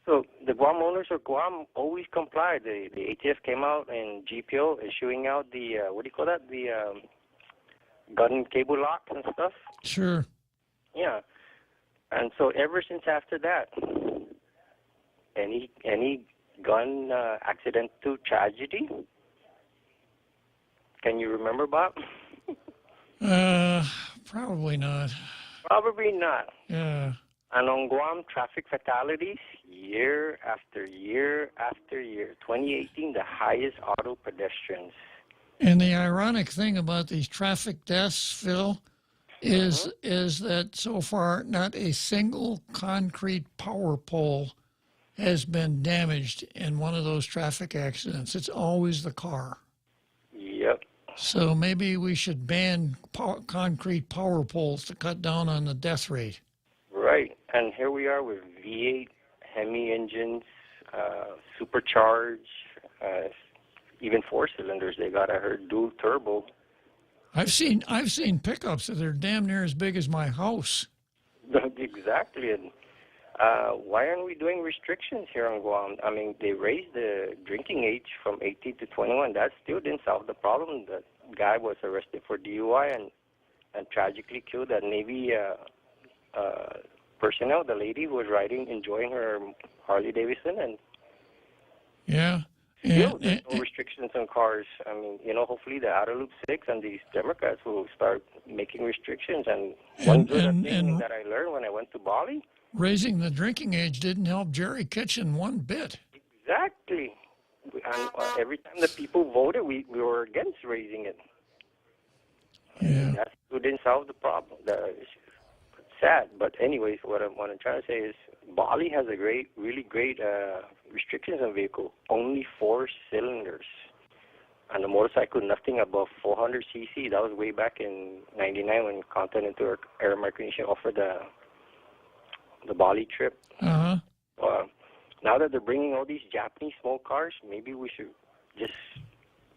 So the Guam owners of Guam always complied. The ATF came out and GPO issuing out the, what do you call that, the gun cable locks and stuff. Sure. Yeah. And so ever since after that, any gun accidental tragedy? Can you remember, Bob? Probably not. Probably not. Yeah. And on Guam, traffic fatalities, year after year after year. 2018, the highest auto pedestrians. And the ironic thing about these traffic deaths, Phil, is that so far not a single concrete power pole has been damaged in one of those traffic accidents. It's always the car. Yep. So maybe we should ban concrete power poles to cut down on the death rate. Right. And here we are with V8 Hemi engines, supercharged, even four cylinders. They got, I heard, dual turbo. I've seen pickups that are damn near as big as my house. Exactly. And why aren't we doing restrictions here on Guam? I mean, they raised the drinking age from 18 to 21. That still didn't solve the problem. The guy was arrested for DUI and tragically killed a Navy personnel. The lady who was enjoying her Harley Davidson, and yeah. Still, there's no restrictions on cars. I mean, you know, hopefully the Outer Loop 6 and these Democrats will start making restrictions. And one good thing that I learned when I went to Bali, raising the drinking age didn't help Jerry Kitchen one bit. Exactly. And every time the people voted, we were against raising it. Yeah. That still didn't solve the problem. It's sad. But anyways, what I'm trying to say is Bali has a really great restrictions on vehicle. Only 4 cylinders. And the motorcycle, nothing above 400 cc. That was way back in 99 when Continental Air Micronesia offered the Bali trip. Uh-huh. Now that they're bringing all these Japanese small cars, maybe we should just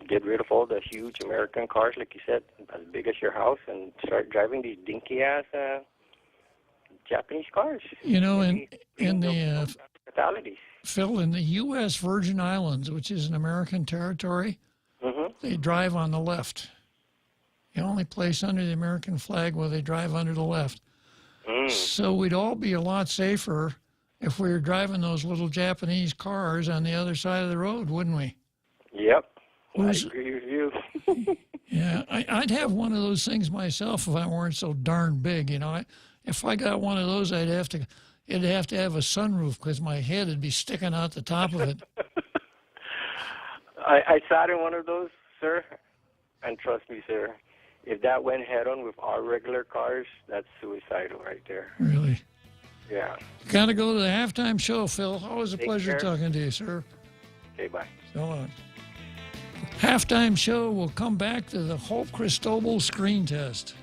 get rid of all the huge American cars, like you said, as big as your house, and start driving these dinky-ass Japanese cars. You know, in the fatalities. Phil, in the U.S. Virgin Islands, which is an American territory, they drive on the left. The only place under the American flag where they drive under the left. So we'd all be a lot safer if we were driving those little Japanese cars on the other side of the road, wouldn't we? Yep. I agree with you. Yeah, I'd have one of those things myself if I weren't so darn big. You know, if I got one of those, it'd have to have a sunroof because my head would be sticking out the top of it. I sat in one of those, sir, and trust me, sir, if that went head-on with our regular cars, that's suicidal right there. Really? Yeah. Got to go to the halftime show, Phil. Always a Take pleasure care. talking to you, sir. Okay, bye. So long. Halftime show, we'll come back to the Hope Cristobal screen test.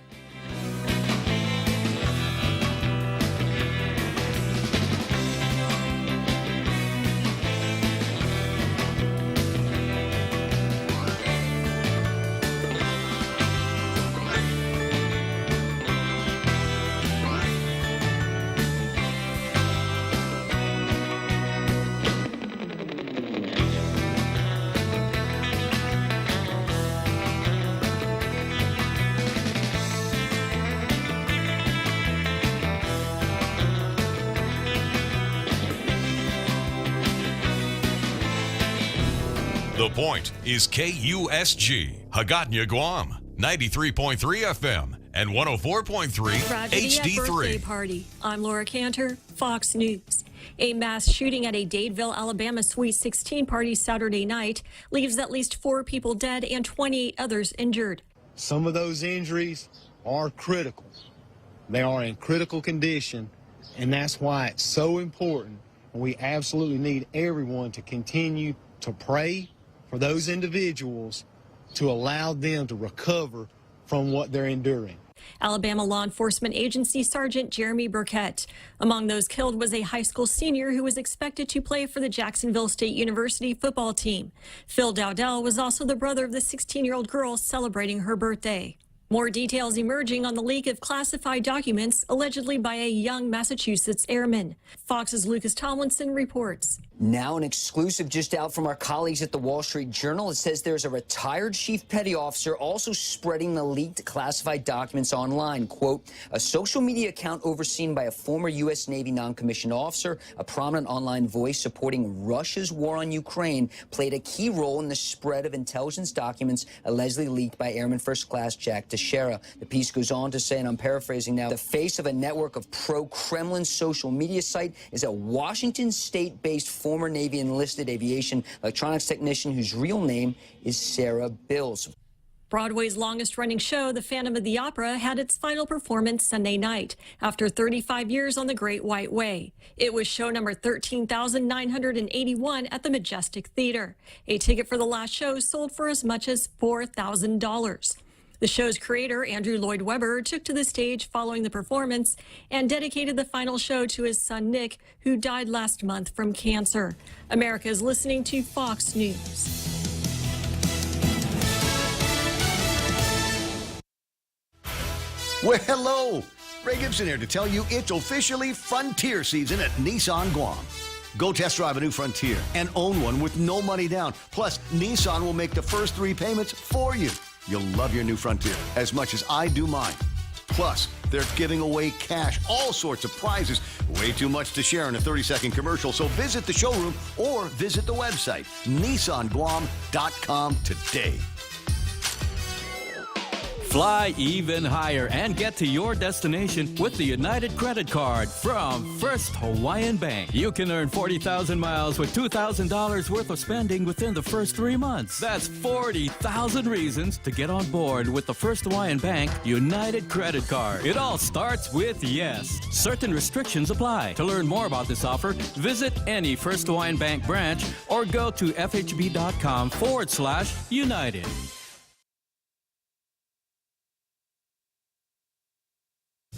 The Point is KUSG, Hagåtña, Guam, 93.3 FM and 104.3 Tragedy at birthday HD3. party. I'm Laura Cantor, Fox News. A mass shooting at a Dadeville, Alabama Sweet 16 party Saturday night leaves at least 4 people dead and 28 others injured. Some of those injuries are critical. They are in critical condition, and that's why it's so important. We absolutely need everyone to continue to pray for those individuals to allow them to recover from what they're enduring. Alabama Law Enforcement Agency Sergeant Jeremy Burkett. Among those killed was a high school senior who was expected to play for the Jacksonville State University football team. Phil Dowdell was also the brother of the 16-year-old girl celebrating her birthday. More details emerging on the leak of classified documents allegedly by a young Massachusetts airman. Fox's Lucas Tomlinson reports. Now an exclusive just out from our colleagues at the Wall Street Journal. It says there's a retired chief petty officer also spreading the leaked classified documents online. Quote, a social media account overseen by a former U.S. Navy non-commissioned officer, a prominent online voice supporting Russia's war on Ukraine, played a key role in the spread of intelligence documents allegedly leaked by Airman First Class Jack Teixeira. The piece goes on to say, and I'm paraphrasing now, the face of a network of pro-Kremlin social media site is a Washington state-based former Navy enlisted aviation electronics technician whose real name is Sarah Bills. Broadway's longest-running show, The Phantom of the Opera, had its final performance Sunday night after 35 years on the Great White Way. It was show number 13,981 at the Majestic Theater. A ticket for the last show sold for as much as $4,000. The show's creator, Andrew Lloyd Webber, took to the stage following the performance and dedicated the final show to his son, Nick, who died last month from cancer. America is listening to Fox News. Well, hello. Ray Gibson here to tell you it's officially Frontier season at Nissan Guam. Go test drive a new Frontier and own one with no money down. Plus, Nissan will make the first 3 payments for you. You'll love your new Frontier as much as I do mine. Plus, they're giving away cash, all sorts of prizes. Way too much to share in a 30-second commercial, so visit the showroom or visit the website, NissanGuam.com today. Fly even higher and get to your destination with the United Credit Card from First Hawaiian Bank. You can earn 40,000 miles with $2,000 worth of spending within the first 3 months. That's 40,000 reasons to get on board with the First Hawaiian Bank United Credit Card. It all starts with yes. Certain restrictions apply. To learn more about this offer, visit any First Hawaiian Bank branch or go to fhb.com/United.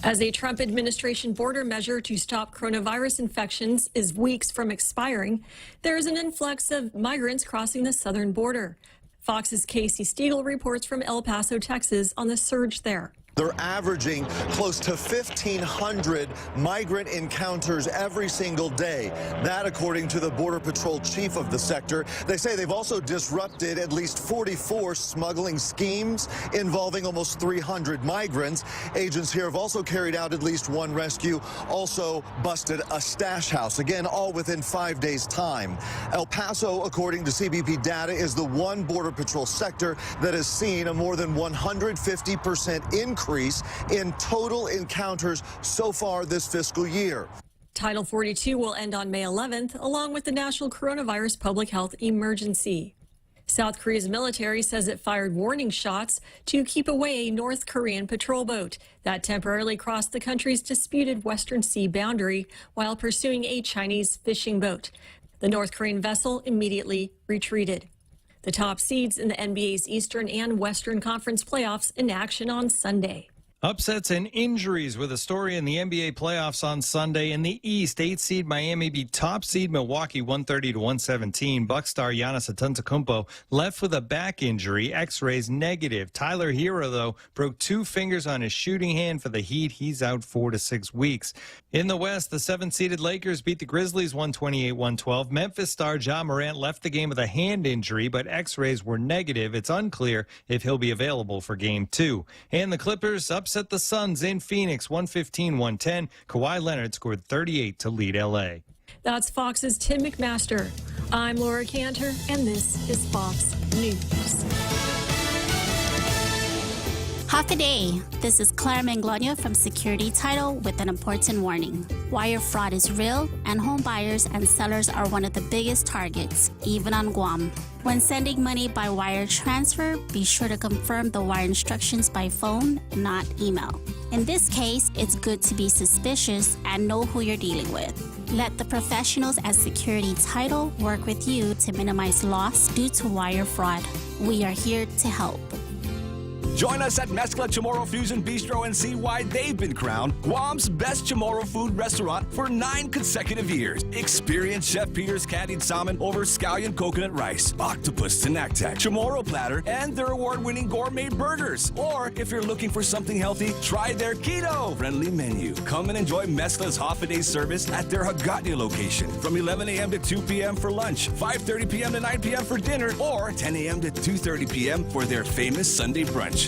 As a Trump administration border measure to stop coronavirus infections is weeks from expiring, there is an influx of migrants crossing the southern border. Fox's Casey Stiegel reports from El Paso, Texas, on the surge there. They're averaging close to 1,500 migrant encounters every single day. That, according to the Border Patrol chief of the sector. They say they've also disrupted at least 44 smuggling schemes involving almost 300 migrants. Agents here have also carried out at least 1 rescue, also busted a stash house. Again, all within 5 days' time. El Paso, according to CBP data, is the one Border Patrol sector that has seen a more than 150% increase in total encounters so far this fiscal year. Title 42 will end on May 11th, along with the national coronavirus public health emergency. South Korea's military says it fired warning shots to keep away a North Korean patrol boat that temporarily crossed the country's disputed Western Sea boundary while pursuing a Chinese fishing boat. The North Korean vessel immediately retreated. The top seeds in the NBA's Eastern and Western Conference playoffs in action on Sunday. Upsets and injuries with a story in the NBA playoffs on Sunday. In the East, 8 seed Miami beat top seed Milwaukee 130-117. Bucks star Giannis Antetokounmpo left with a back injury, X-rays negative. Tyler Hero, though, broke 2 fingers on his shooting hand for the Heat. He's out 4 to 6 weeks. In the West, the 7-seeded Lakers beat the Grizzlies 128-112. Memphis star Ja Morant left the game with a hand injury, but X-rays were negative. It's unclear if he'll be available for Game 2. And the Clippers upset the Suns in Phoenix 115-110. Kawhi Leonard scored 38 to lead L.A. That's Fox's Tim McMaster. I'm Laura Cantor, and this is Fox News. Half a day. This is Claire Manglona from Security Title with an important warning. Wire fraud is real, and home buyers and sellers are one of the biggest targets, even on Guam. When sending money by wire transfer, be sure to confirm the wire instructions by phone, not email. In this case, it's good to be suspicious and know who you're dealing with. Let the professionals at Security Title work with you to minimize loss due to wire fraud. We are here to help. Join us at Mezcla Chamorro Fusion Bistro and see why they've been crowned Guam's best Chamorro food restaurant for 9 consecutive years. Experience Chef Peter's candied salmon over scallion coconut rice, octopus tinactac, Chamorro platter, and their award-winning gourmet burgers. Or if you're looking for something healthy, try their keto-friendly menu. Come and enjoy Mezcla's half-a-day service at their Hagatnya location from 11 a.m. to 2 p.m. for lunch, 5:30 p.m. to 9 p.m. for dinner, or 10 a.m. to 2:30 p.m. for their famous Sunday brunch.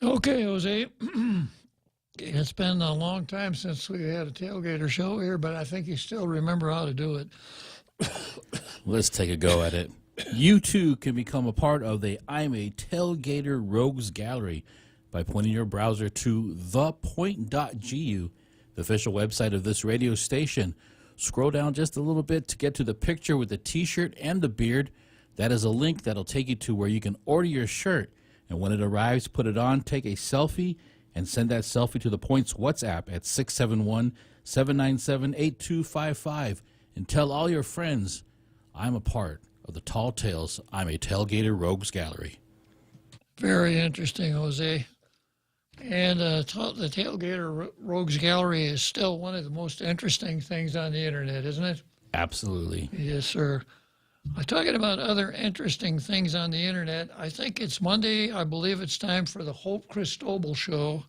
Okay, Jose. It's been a long time since we had a tailgater show here, but I think you still remember how to do it. Let's take a go at it. You too can become a part of the I'm a Tailgater Rogues Gallery by pointing your browser to thepoint.gu, the official website of this radio station. Scroll down just a little bit to get to the picture with the t-shirt and the beard. That is a link that'll take you to where you can order your shirt. And when it arrives, put it on, take a selfie, and send that selfie to the Points WhatsApp at 671-797-8255. And tell all your friends, I'm a part of the Tall Tales I'm a Tailgater Rogues Gallery. Very interesting, Jose. And the Tailgater Rogues Gallery is still one of the most interesting things on the internet, isn't it? Absolutely. Yes, sir. Talking about other interesting things on the internet, I think it's Monday. I believe it's time for the Hope Christobel show.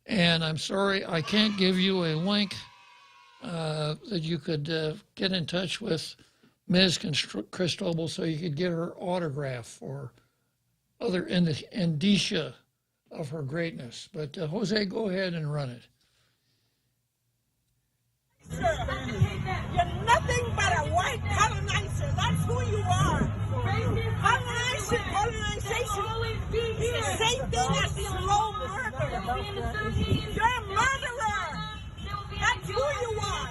And I'm sorry, I can't give you a link that you could get in touch with Ms. Christobel so you could get her autograph or other indicia of her greatness. But Jose, go ahead and run it. You're nothing but a white colonizer. That's who you are. Colonization is the same thing as slow murder. You're a murderer. That's who you are.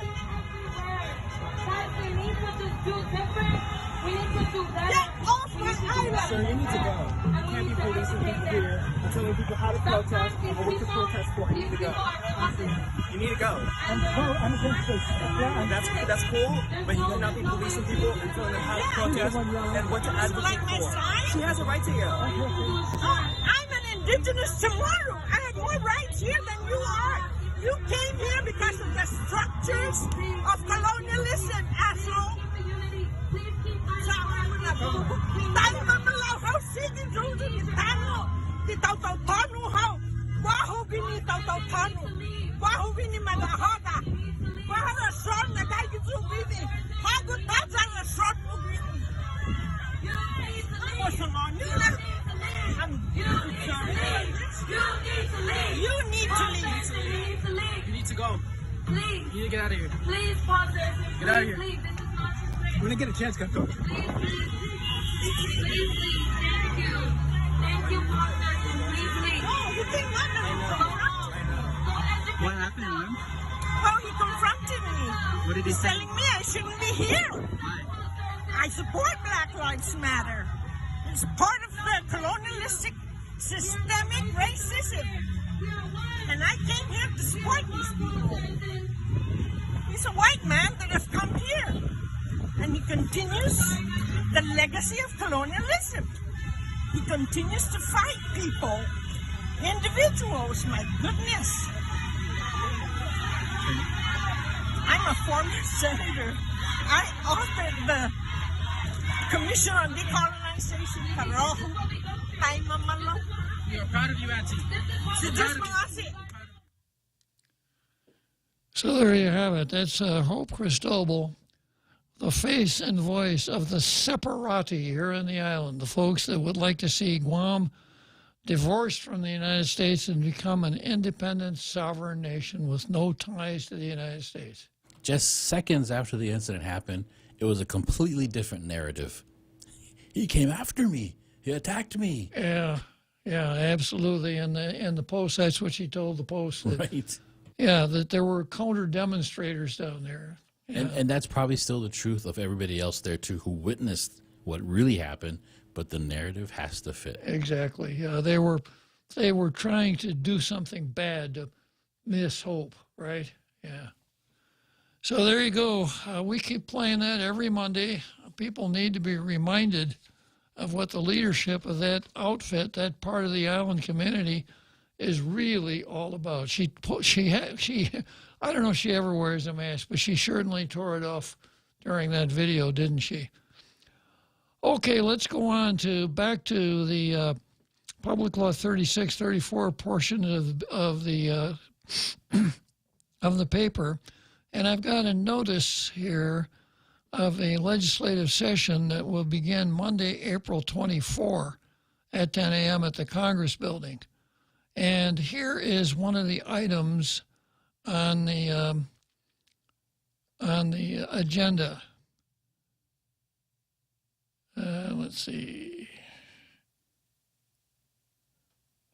Get off my island. Sir, you need to go. You can't be policing people here and telling people how to protest or what to protest for. You need to go. You need to go. I'm against this. Yeah, that's cool, but you cannot be policing people and telling them how to protest and what to advocate for. She has a right to go. I'm an indigenous tomorrow. I have more rights here than you are. You came here because of the structures of colonialism, asshole. Tayo mamalaw how sige judo ni tano. Di tau tano how. Waho bini tau tano. Waho bini malahoda. Waho na short na kay judo bini. Hago tata na short mo bini. What's on you? You need to leave. You need to go. Please. You need to get out of here. Please pause this. Get out of here. Please, this is not your When I get a chance, go. Please. Thank you. Thank you, partner. Please. No, you think What happened, ma'am? Oh, he confronted me. What did he He's say? telling me I shouldn't be here. I support Black Lives Matter. It's part of the colonialistic systemic racism. And I came here to support these people. He's a white man that has come here. And he continues the legacy of colonialism. He continues to fight people, individuals, my goodness. I'm a former senator. I authored the Commission on Decolonization. We're proud of you, Auntie. So there you have it. That's Hope Cristobal, the face and voice of the separati here in the island, the folks that would like to see Guam divorced from the United States and become an independent, sovereign nation with no ties to the United States. Just seconds after the incident happened, it was a completely different narrative. He came after me. He attacked me. Yeah, absolutely. And the Post, that's what she told the Post. That, right. Yeah, that there were counter demonstrators down there. Yeah. And that's probably still the truth of everybody else there, too, who witnessed what really happened, but the narrative has to fit. Exactly. Yeah, they were trying to do something bad to miss Hope, right? Yeah. So there you go. We keep playing that every Monday. People need to be reminded of what the leadership of that outfit, that part of the island community, is really all about. She I don't know if she ever wears a mask, but she certainly tore it off during that video, didn't she? Okay, let's go on back to the Public Law 3634 portion of the paper, and I've got a notice here of a legislative session that will begin Monday, April 24 at 10 a.m. at the Congress Building. And here is one of the items on the agenda. Let's see.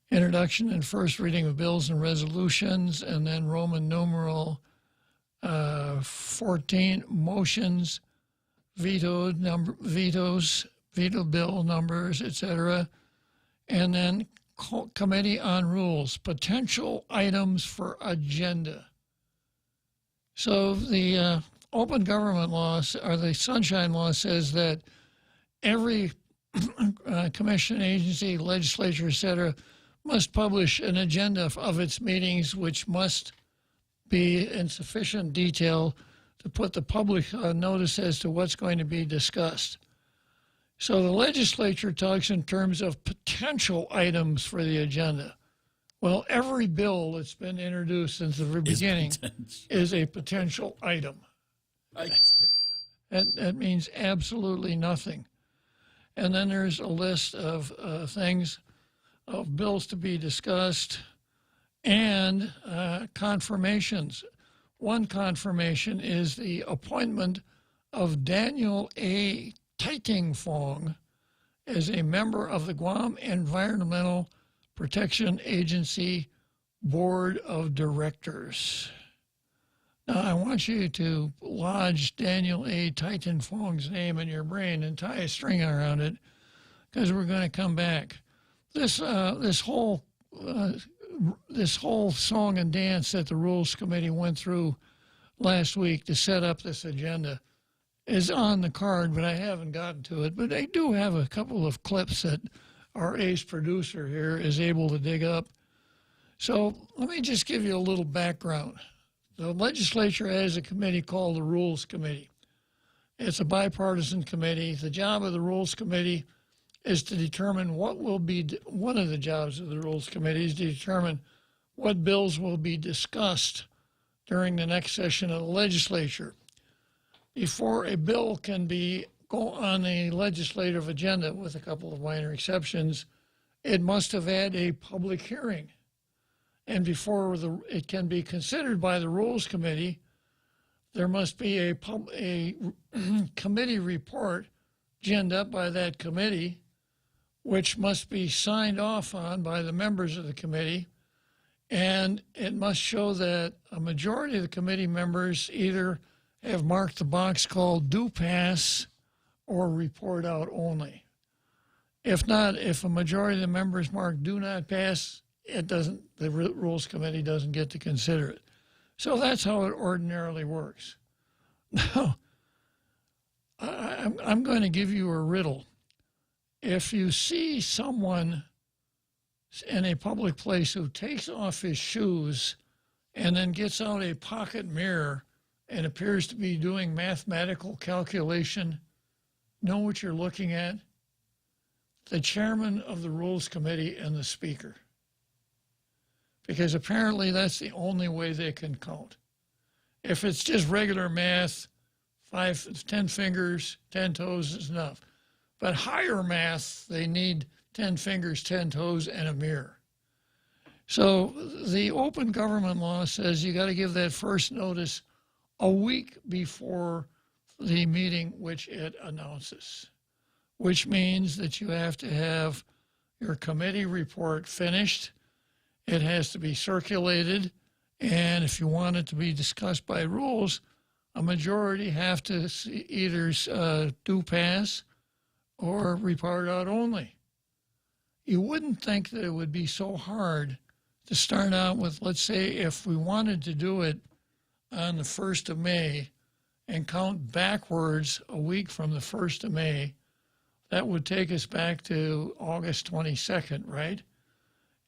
Introduction and first reading of bills and resolutions, and then Roman numeral 14, motions, veto bill numbers, etc. And then Committee on Rules, potential items for agenda. So the open government law, or the Sunshine Law, says that every commission, agency, legislature, etc., must publish an agenda of its meetings, which must be in sufficient detail to put the public on notice as to what's going to be discussed. So the legislature talks in terms of potential items for the agenda. Well, every bill that's been introduced since the very beginning is a potential item. Right. That means absolutely nothing. And then there's a list of things, of bills to be discussed, and confirmations. One confirmation is the appointment of Daniel A. Taitingfong as a member of the Guam Environmental Protection Agency Board of Directors. Now, I want you to lodge Daniel A. Taitingfong's name in your brain and tie a string around it, because we're going to come back. This whole song and dance that the Rules Committee went through last week to set up this agenda is on the card, but I haven't gotten to it. But I do have a couple of clips that our ace producer here is able to dig up. So let me just give you a little background. The legislature has a committee called the Rules Committee. It's a bipartisan committee. The job of the Rules Committee is to determine what will be, one of the jobs of the Rules Committee is to determine what bills will be discussed during the next session of the legislature. Before a bill can go on a legislative agenda, with a couple of minor exceptions, it must have had a public hearing. And before it can be considered by the Rules Committee, there must be a committee report ginned up by that committee, which must be signed off on by the members of the committee, and it must show that a majority of the committee members either have marked the box called do pass or report out only. If not, if a majority of the members mark do not pass, the Rules Committee doesn't get to consider it. So that's how it ordinarily works. Now, I'm going to give you a riddle. If you see someone in a public place who takes off his shoes and then gets out a pocket mirror and appears to be doing mathematical calculation, know what you're looking at? The chairman of the Rules Committee and the speaker. Because apparently that's the only way they can count. If it's just regular math, 10 fingers, 10 toes is enough. But higher math, they need 10 fingers, 10 toes, and a mirror. So the open government law says you got to give that first notice a week before the meeting which it announces, which means that you have to have your committee report finished. It has to be circulated, and if you want it to be discussed by rules, a majority have to either do pass or report out only. You wouldn't think that it would be so hard to start out with, let's say, if we wanted to do it on the 1st of May and count backwards a week from the 1st of May, that would take us back to August 22nd, right?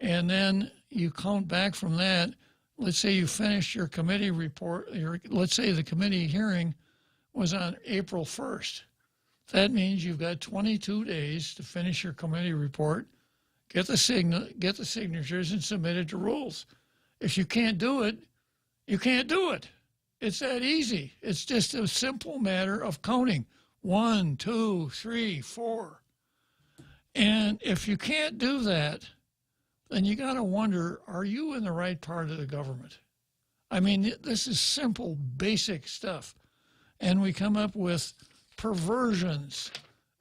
And then you count back from that. Let's say you finished your committee report, let's say the committee hearing was on April 1st. That means you've got 22 days to finish your committee report, get the signatures, and submit it to rules. If you can't do it, you can't do it. It's that easy. It's just a simple matter of counting. 1, 2, 3, 4. And if you can't do that, then you got to wonder, are you in the right part of the government? I mean, this is simple, basic stuff. And we come up with perversions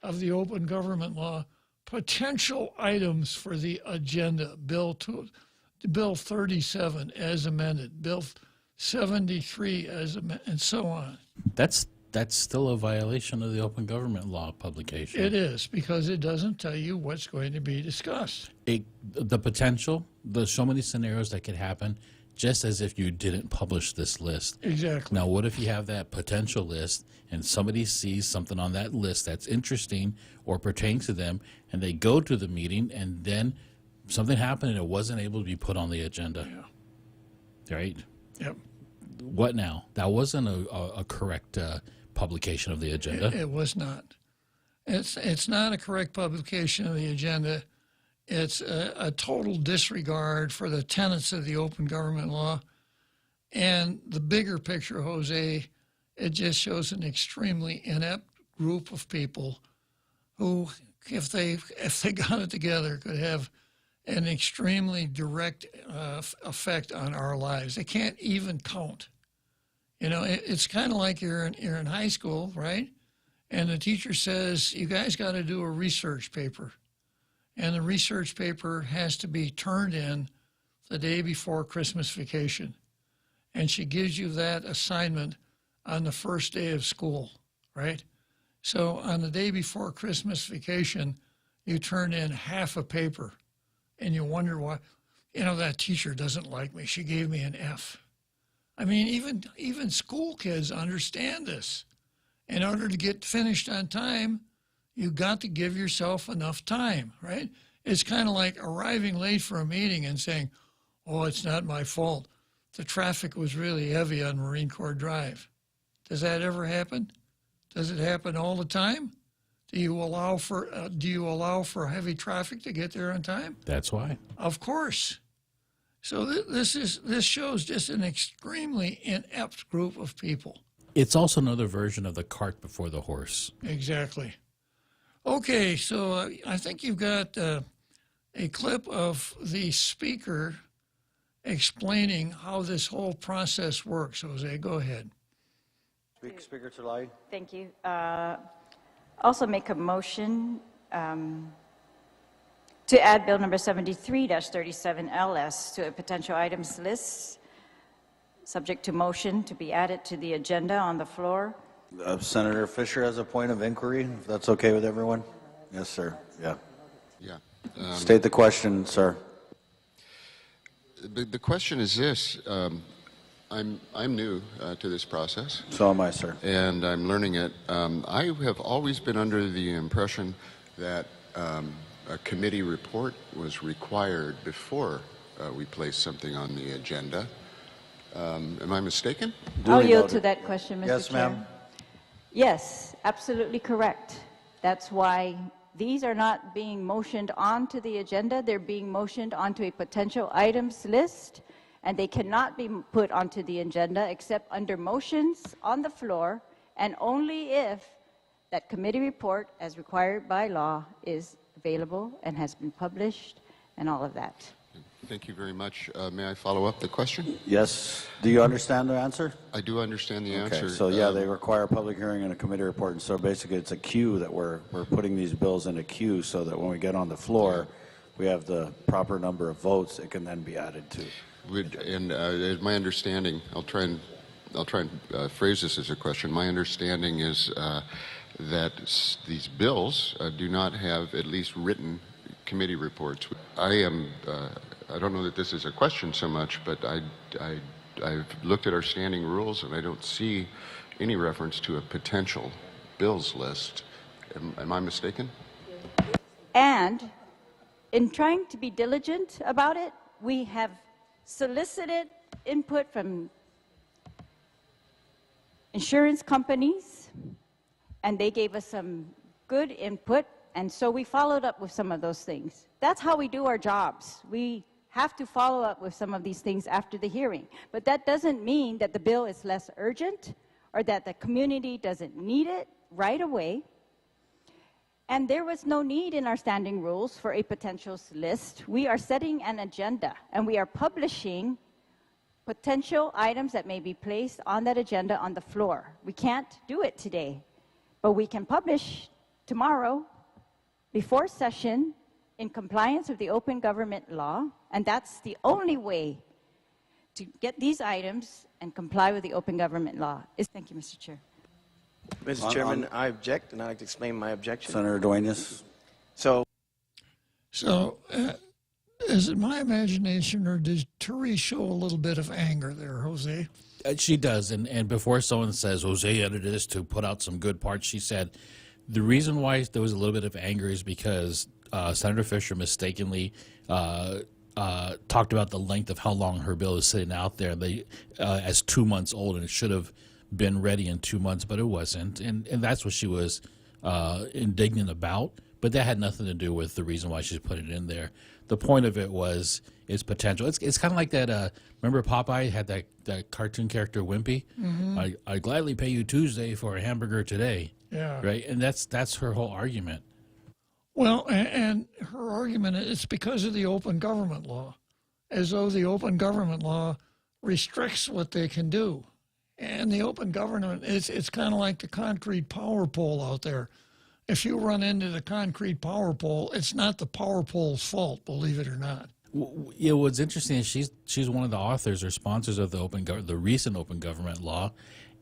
of the open government law, potential items for the agenda, Bill 37 as amended, Bill 73 as amended, and so on. That's still a violation of the open government law publication. It is, because it doesn't tell you what's going to be discussed. The potential, there's so many scenarios that could happen, just as if you didn't publish this list. Exactly. Now, what if you have that potential list and somebody sees something on that list that's interesting or pertains to them, and they go to the meeting, and then something happened and it wasn't able to be put on the agenda? Yeah. Right? Yep. What now? That wasn't a correct publication of the agenda. It was not. It's not a correct publication of the agenda. It's a total disregard for the tenets of the open government law. And the bigger picture, Jose, it just shows an extremely inept group of people who, if they got it together, could have an extremely direct effect on our lives. They can't even count. You know, it's kind of like you're in high school, right? And the teacher says, you guys got to do a research paper. And the research paper has to be turned in the day before Christmas vacation. And she gives you that assignment on the first day of school, right? So on the day before Christmas vacation, you turn in half a paper and you wonder why, you know, that teacher doesn't like me. She gave me an F. I mean, even school kids understand this. In order to get finished on time, you got to give yourself enough time, right? It's kind of like arriving late for a meeting and saying, oh, it's not my fault. The traffic was really heavy on Marine Corps Drive. Does that ever happen? Does it happen all the time? Do you allow for heavy traffic to get there on time? That's why. Of course. So this shows just an extremely inept group of people. It's also another version of the cart before the horse. Exactly. Okay, so I think you've got a clip of the speaker explaining how this whole process works. Jose, go ahead. Speaker Talai. Thank you. Also make a motion to add Bill number 73-37LS to a potential items list, subject to motion to be added to the agenda on the floor. Senator Fisher has a point of inquiry, if that's okay with everyone. Yes, sir. Yeah. Yeah. State the question, sir. The question is this. I'm new to this process. So am I, sir. And I'm learning it. I have always been under the impression that a committee report was required before we placed something on the agenda. Am I mistaken? I'll yield to that question, Mr. Yes, Chair. ma'am. Yes, absolutely correct. That's why these are not being motioned onto the agenda. They're being motioned onto a potential items list, and they cannot be put onto the agenda except under motions on the floor, and only if that committee report, as required by law, is available and has been published and all of that. Thank you very much. May I follow up the question? Yes. Do you understand the answer? I do understand the Okay, answer. so yeah, they require a public hearing and a committee report, and so basically it's a queue that we're putting these bills in a queue so that when we get on the floor, we have the proper number of votes it can then be added to. My understanding, I'll try and phrase this as a question. My understanding is that these bills do not have at least written committee reports. I don't know that this is a question so much, but I've looked at our standing rules and I don't see any reference to a potential bills list. Am I mistaken? And in trying to be diligent about it, we have solicited input from insurance companies, and they gave us some good input, and so we followed up with some of those things. That's how we do our jobs. We have to follow up with some of these things after the hearing. But that doesn't mean that the bill is less urgent or that the community doesn't need it right away. And there was no need in our standing rules for a potentials list. We are setting an agenda, and we are publishing potential items that may be placed on that agenda on the floor. We can't do it today, but we can publish tomorrow before session in compliance with the open government law, and that's the only way to get these items and comply with the open government law. Thank you, Mr. Chair. Mr. Chairman, I object, and I'd like to explain my objection. Senator Duenas. So, is it my imagination, or did Therese show a little bit of anger there, Jose? She does, and before someone says, Jose edited this to put out some good parts, she said, the reason why there was a little bit of anger is because Senator Fisher mistakenly talked about the length of how long her bill is sitting out there as 2 months old, and it should have been ready in 2 months, but it wasn't, and that's what she was indignant about. But that had nothing to do with the reason why she's put it in there. The point of it was its potential. It's kind of like that. Remember Popeye had that cartoon character Wimpy? Mm-hmm. I'd gladly pay you Tuesday for a hamburger today. Yeah. Right, and that's her whole argument. Well, and her argument is because of the open government law, as though the open government law restricts what they can do. And the open government, it's kind of like the concrete power pole out there. If you run into the concrete power pole, it's not the power pole's fault, believe it or not. Yeah, what's interesting is she's one of the authors or sponsors of the recent open government law,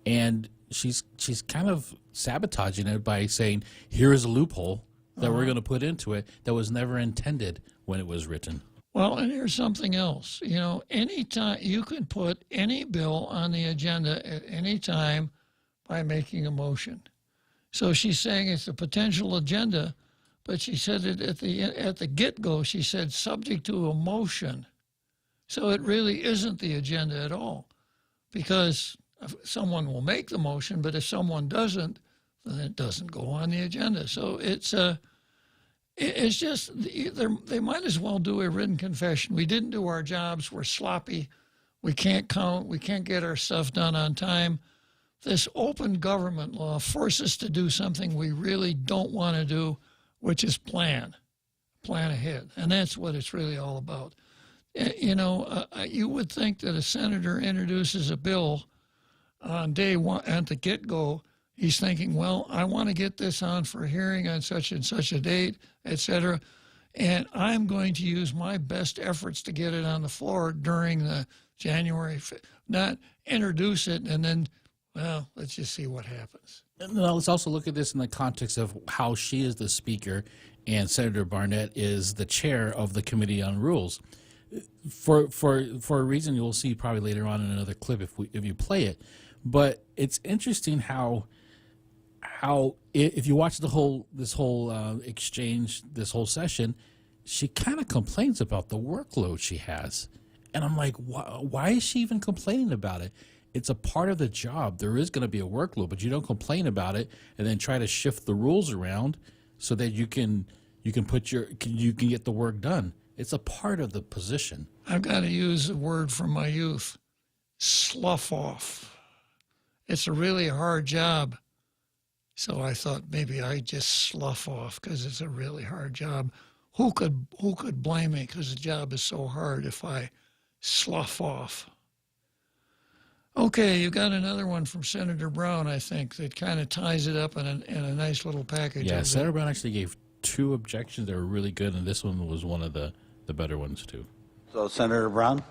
and she's kind of sabotaging it by saying, here is a loophole that we're going to put into it that was never intended when it was written. Well, and here's something else. You know, anytime you can put any bill on the agenda at any time by making a motion. So she's saying it's a potential agenda, but she said it at the get-go. She said subject to a motion. So it really isn't the agenda at all, because someone will make the motion, but if someone doesn't, then it doesn't go on the agenda. So it's just they might as well do a written confession. We didn't do our jobs. We're sloppy. We can't count. We can't get our stuff done on time. This open government law forces us to do something we really don't want to do, which is plan ahead. And that's what it's really all about. You know, you would think that a senator introduces a bill on day one at the get-go. He's thinking, well, I want to get this on for hearing on such and such a date, et cetera, and I'm going to use my best efforts to get it on the floor during the January, not introduce it and then, well, let's just see what happens. Now, let's also look at this in the context of how she is the speaker and Senator Barnett is the chair of the Committee on Rules. For a reason you'll see probably later on in another clip if you play it, but it's interesting how if you watch this whole exchange, this whole session, she kind of complains about the workload she has, and I'm like, why is she even complaining about it? It's a part of the job. There is going to be a workload, but you don't complain about it and then try to shift the rules around so that you can get the work done. It's a part of the position. I've got to use a word from my youth, slough off. It's a really hard job. So I thought maybe I'd just slough off because it's a really hard job. Who could blame me because the job is so hard if I slough off? Okay, you got another one from Senator Brown, I think, that kind of ties it up in a nice little package. Yeah, Senator Brown actually gave 2 objections that were really good, and this one was one of the better ones, too. So, Senator Brown?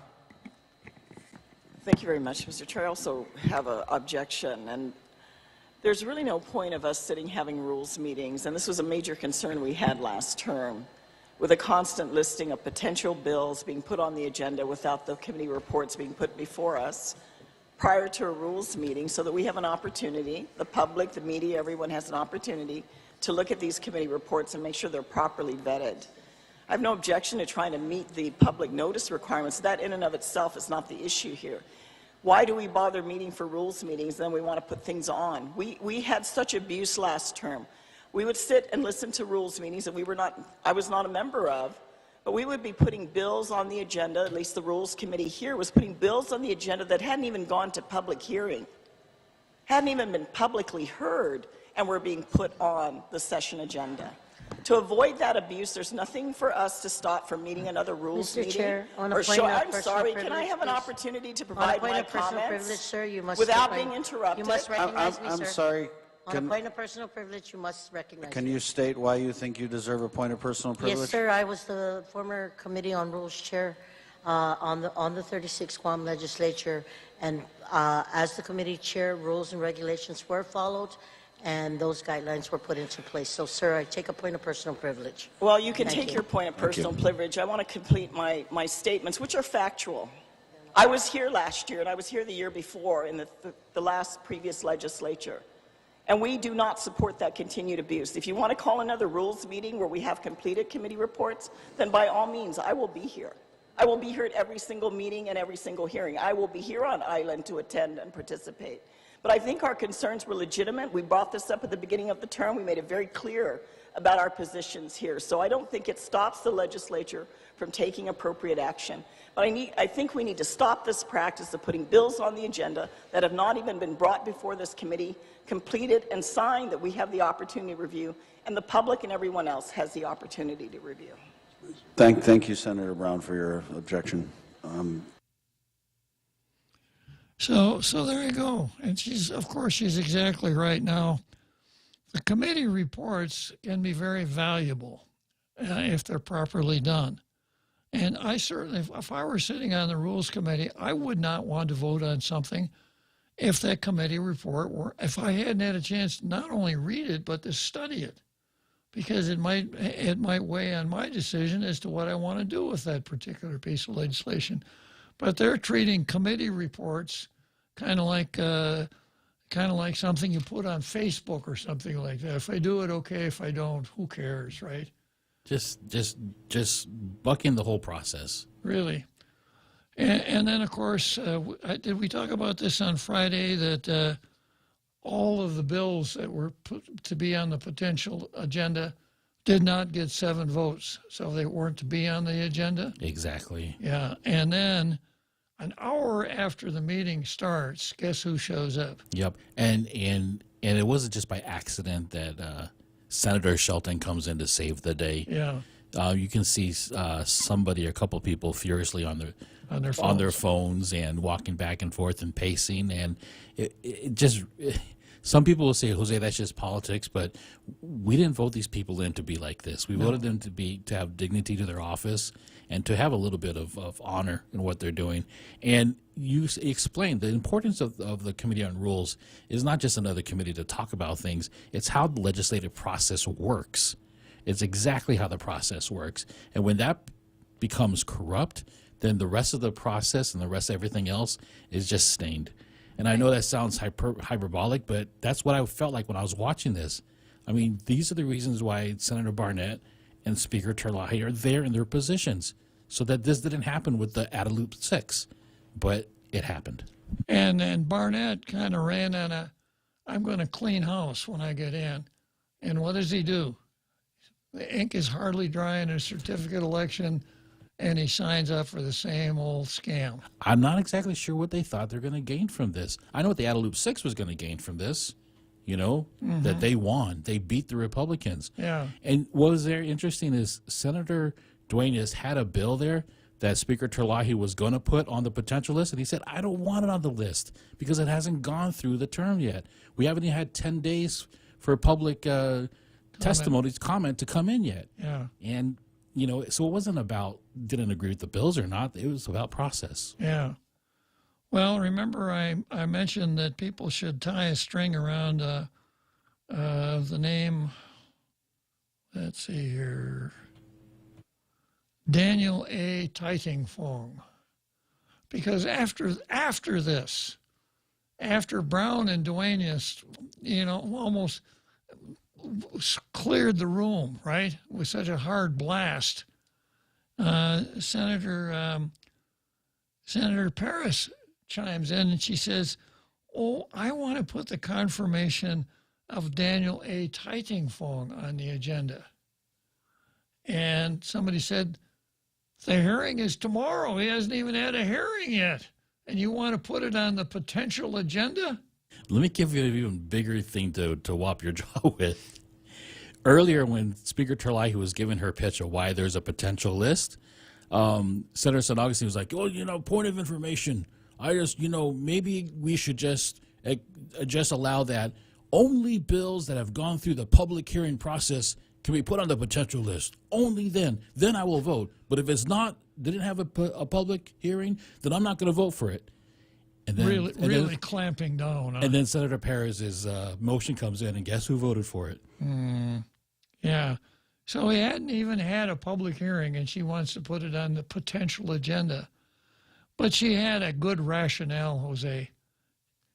Thank you very much, Mr. Chair. I also have an objection, and there's really no point of us sitting having rules meetings, and this was a major concern we had last term, with a constant listing of potential bills being put on the agenda without the committee reports being put before us prior to a rules meeting, so that we have an opportunity, the public, the media, everyone has an opportunity to look at these committee reports and make sure they're properly vetted. I have no objection to trying to meet the public notice requirements. That in and of itself is not the issue here. Why do we bother meeting for rules meetings, then we want to put things on? We had such abuse last term. We would sit and listen to rules meetings that I was not a member of, but we would be putting bills on the agenda, at least the Rules Committee here was putting bills on the agenda that hadn't even gone to public hearing, hadn't even been publicly heard, and were being put on the session agenda. To avoid that abuse, there's nothing for us to stop from meeting another rules Mr. meeting. Chair, on a point of I'm personal sorry, privilege, can I have an please? opportunity to On a provide point my of personal comments privilege, sir, you must without decline. being interrupted? You must recognize me, I'm sir. sorry. On a point of personal privilege, you must recognize Can me. you state why you think you deserve a point of personal privilege? Yes, sir. I was the former Committee on Rules chair on the 36th Guam legislature, and as the committee chair, rules and regulations were followed, and those guidelines were put into place. So, sir, I take a point of personal privilege. Well, you can Thank take your point of personal privilege. I want to complete my statements, which are factual. I was here last year, and I was here the year before in the last previous legislature. And we do not support that continued abuse. If you want to call another rules meeting where we have completed committee reports, then by all means, I will be here. I will be here at every single meeting and every single hearing. I will be here on island to attend and participate. But I think our concerns were legitimate. We brought this up at the beginning of the term. We made it very clear about our positions here. So I don't think it stops the legislature from taking appropriate action. But I think we need to stop this practice of putting bills on the agenda that have not even been brought before this committee, completed and signed, that we have the opportunity to review, and the public and everyone else has the opportunity to review. Thank you, Senator Brown, for your objection. So there you go. And of course, she's exactly right. Now, the committee reports can be very valuable if they're properly done. And I certainly, if I were sitting on the Rules Committee, I would not want to vote on something if that committee report were, if I hadn't had a chance to not only read it, but to study it, because it might weigh on my decision as to what I want to do with that particular piece of legislation. But they're treating committee reports kind of like something you put on Facebook or something like that. If I do it, okay. If I don't, who cares, right? Just bucking the whole process. Really. And then, of course, did we talk about this on Friday, that all of the bills that were put to be on the potential agenda did not get 7 votes, so they weren't to be on the agenda? Exactly. Yeah, and then an hour after the meeting starts, guess who shows up? Yep, and it wasn't just by accident that Senator Shelton comes in to save the day. Yeah. You can see somebody, a couple people, furiously on their phones and walking back and forth and pacing, and it just. Some people will say, Jose, that's just politics, but we didn't vote these people in to be like this. We voted them to have dignity to their office and to have a little bit of honor in what they're doing. And you explained the importance of the Committee on Rules is not just another committee to talk about things. It's how the legislative process works. It's exactly how the process works. And when that becomes corrupt, then the rest of the process and the rest of everything else is just stained. And I know that sounds hyperbolic, but that's what I felt like when I was watching this. I mean, these are the reasons why Senator Barnett and Speaker Terlahi are there in their positions, so that this didn't happen with the Adeloop 6, but it happened. And then Barnett kind of ran on I'm going to clean house when I get in. And what does he do? The ink is hardly dry in his certificate election, and he signs up for the same old scam. I'm not exactly sure what they thought they're going to gain from this. I know what the Adeloop 6 was going to gain from this, that they won. They beat the Republicans. Yeah. And what was very interesting is Senator Duenas had a bill there that Speaker Terlahi was going to put on the potential list, and he said, I don't want it on the list because it hasn't gone through the term yet. We haven't even had 10 days for public testimonies, comment to come in yet. Yeah. And so it wasn't about didn't agree with the bills or not. It was about process. Yeah. Well, remember I mentioned that people should tie a string around the name, let's see here, Daniel A. Titingfong. Because after this, after Brown and Duenas, almost cleared the room, right, with such a hard blast, Senator Paris chimes in and she says, I want to put the confirmation of Daniel A. Titingfong on the agenda. And somebody said, the hearing is tomorrow. He hasn't even had a hearing yet. And you want to put it on the potential agenda? Let me give you an even bigger thing to whop your jaw with. Earlier, when Speaker Terlahi was giving her pitch of why there's a potential list, Senator San Augustine was like, point of information. I just, maybe we should just allow that only bills that have gone through the public hearing process can be put on the potential list. Only then I will vote. But if it's not, didn't have a public hearing, then I'm not going to vote for it. And then, really clamping down. Huh? And then Senator Perez's motion comes in, and guess who voted for it? Yeah. So he hadn't even had a public hearing, and she wants to put it on the potential agenda. But she had a good rationale, Jose.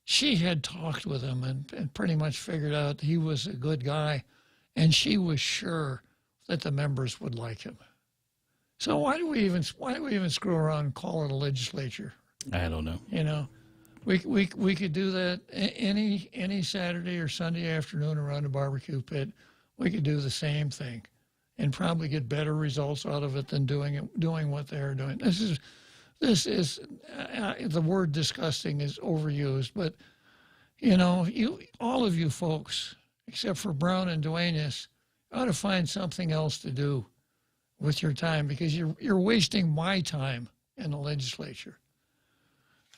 She had talked with him and pretty much figured out he was a good guy, and she was sure that the members would like him. So why do we even screw around and call it a legislature? I don't know. We could do that any Saturday or Sunday afternoon around a barbecue pit. We could do the same thing, and probably get better results out of it than doing what they're doing. This is the word disgusting is overused, but all of you folks, except for Brown and Duenas, ought to find something else to do with your time, because you're wasting my time in the legislature.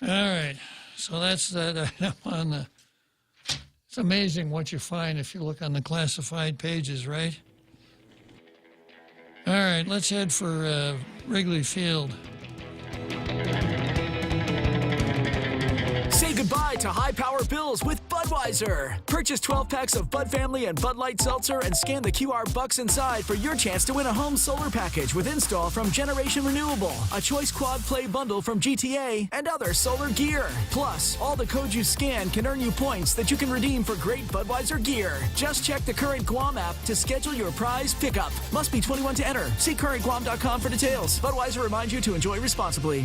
All right, so that's that item on the. It's amazing what you find if you look on the classified pages, right? All right, let's head for Wrigley Field. Say goodbye to high-power bills with Budweiser. Purchase 12 packs of Bud Family and Bud Light Seltzer and scan the QR bucks inside for your chance to win a home solar package with install from Generation Renewable, a choice quad play bundle from GTA, and other solar gear. Plus, all the codes you scan can earn you points that you can redeem for great Budweiser gear. Just check the current Guam app to schedule your prize pickup. Must be 21 to enter. See currentguam.com for details. Budweiser reminds you to enjoy responsibly.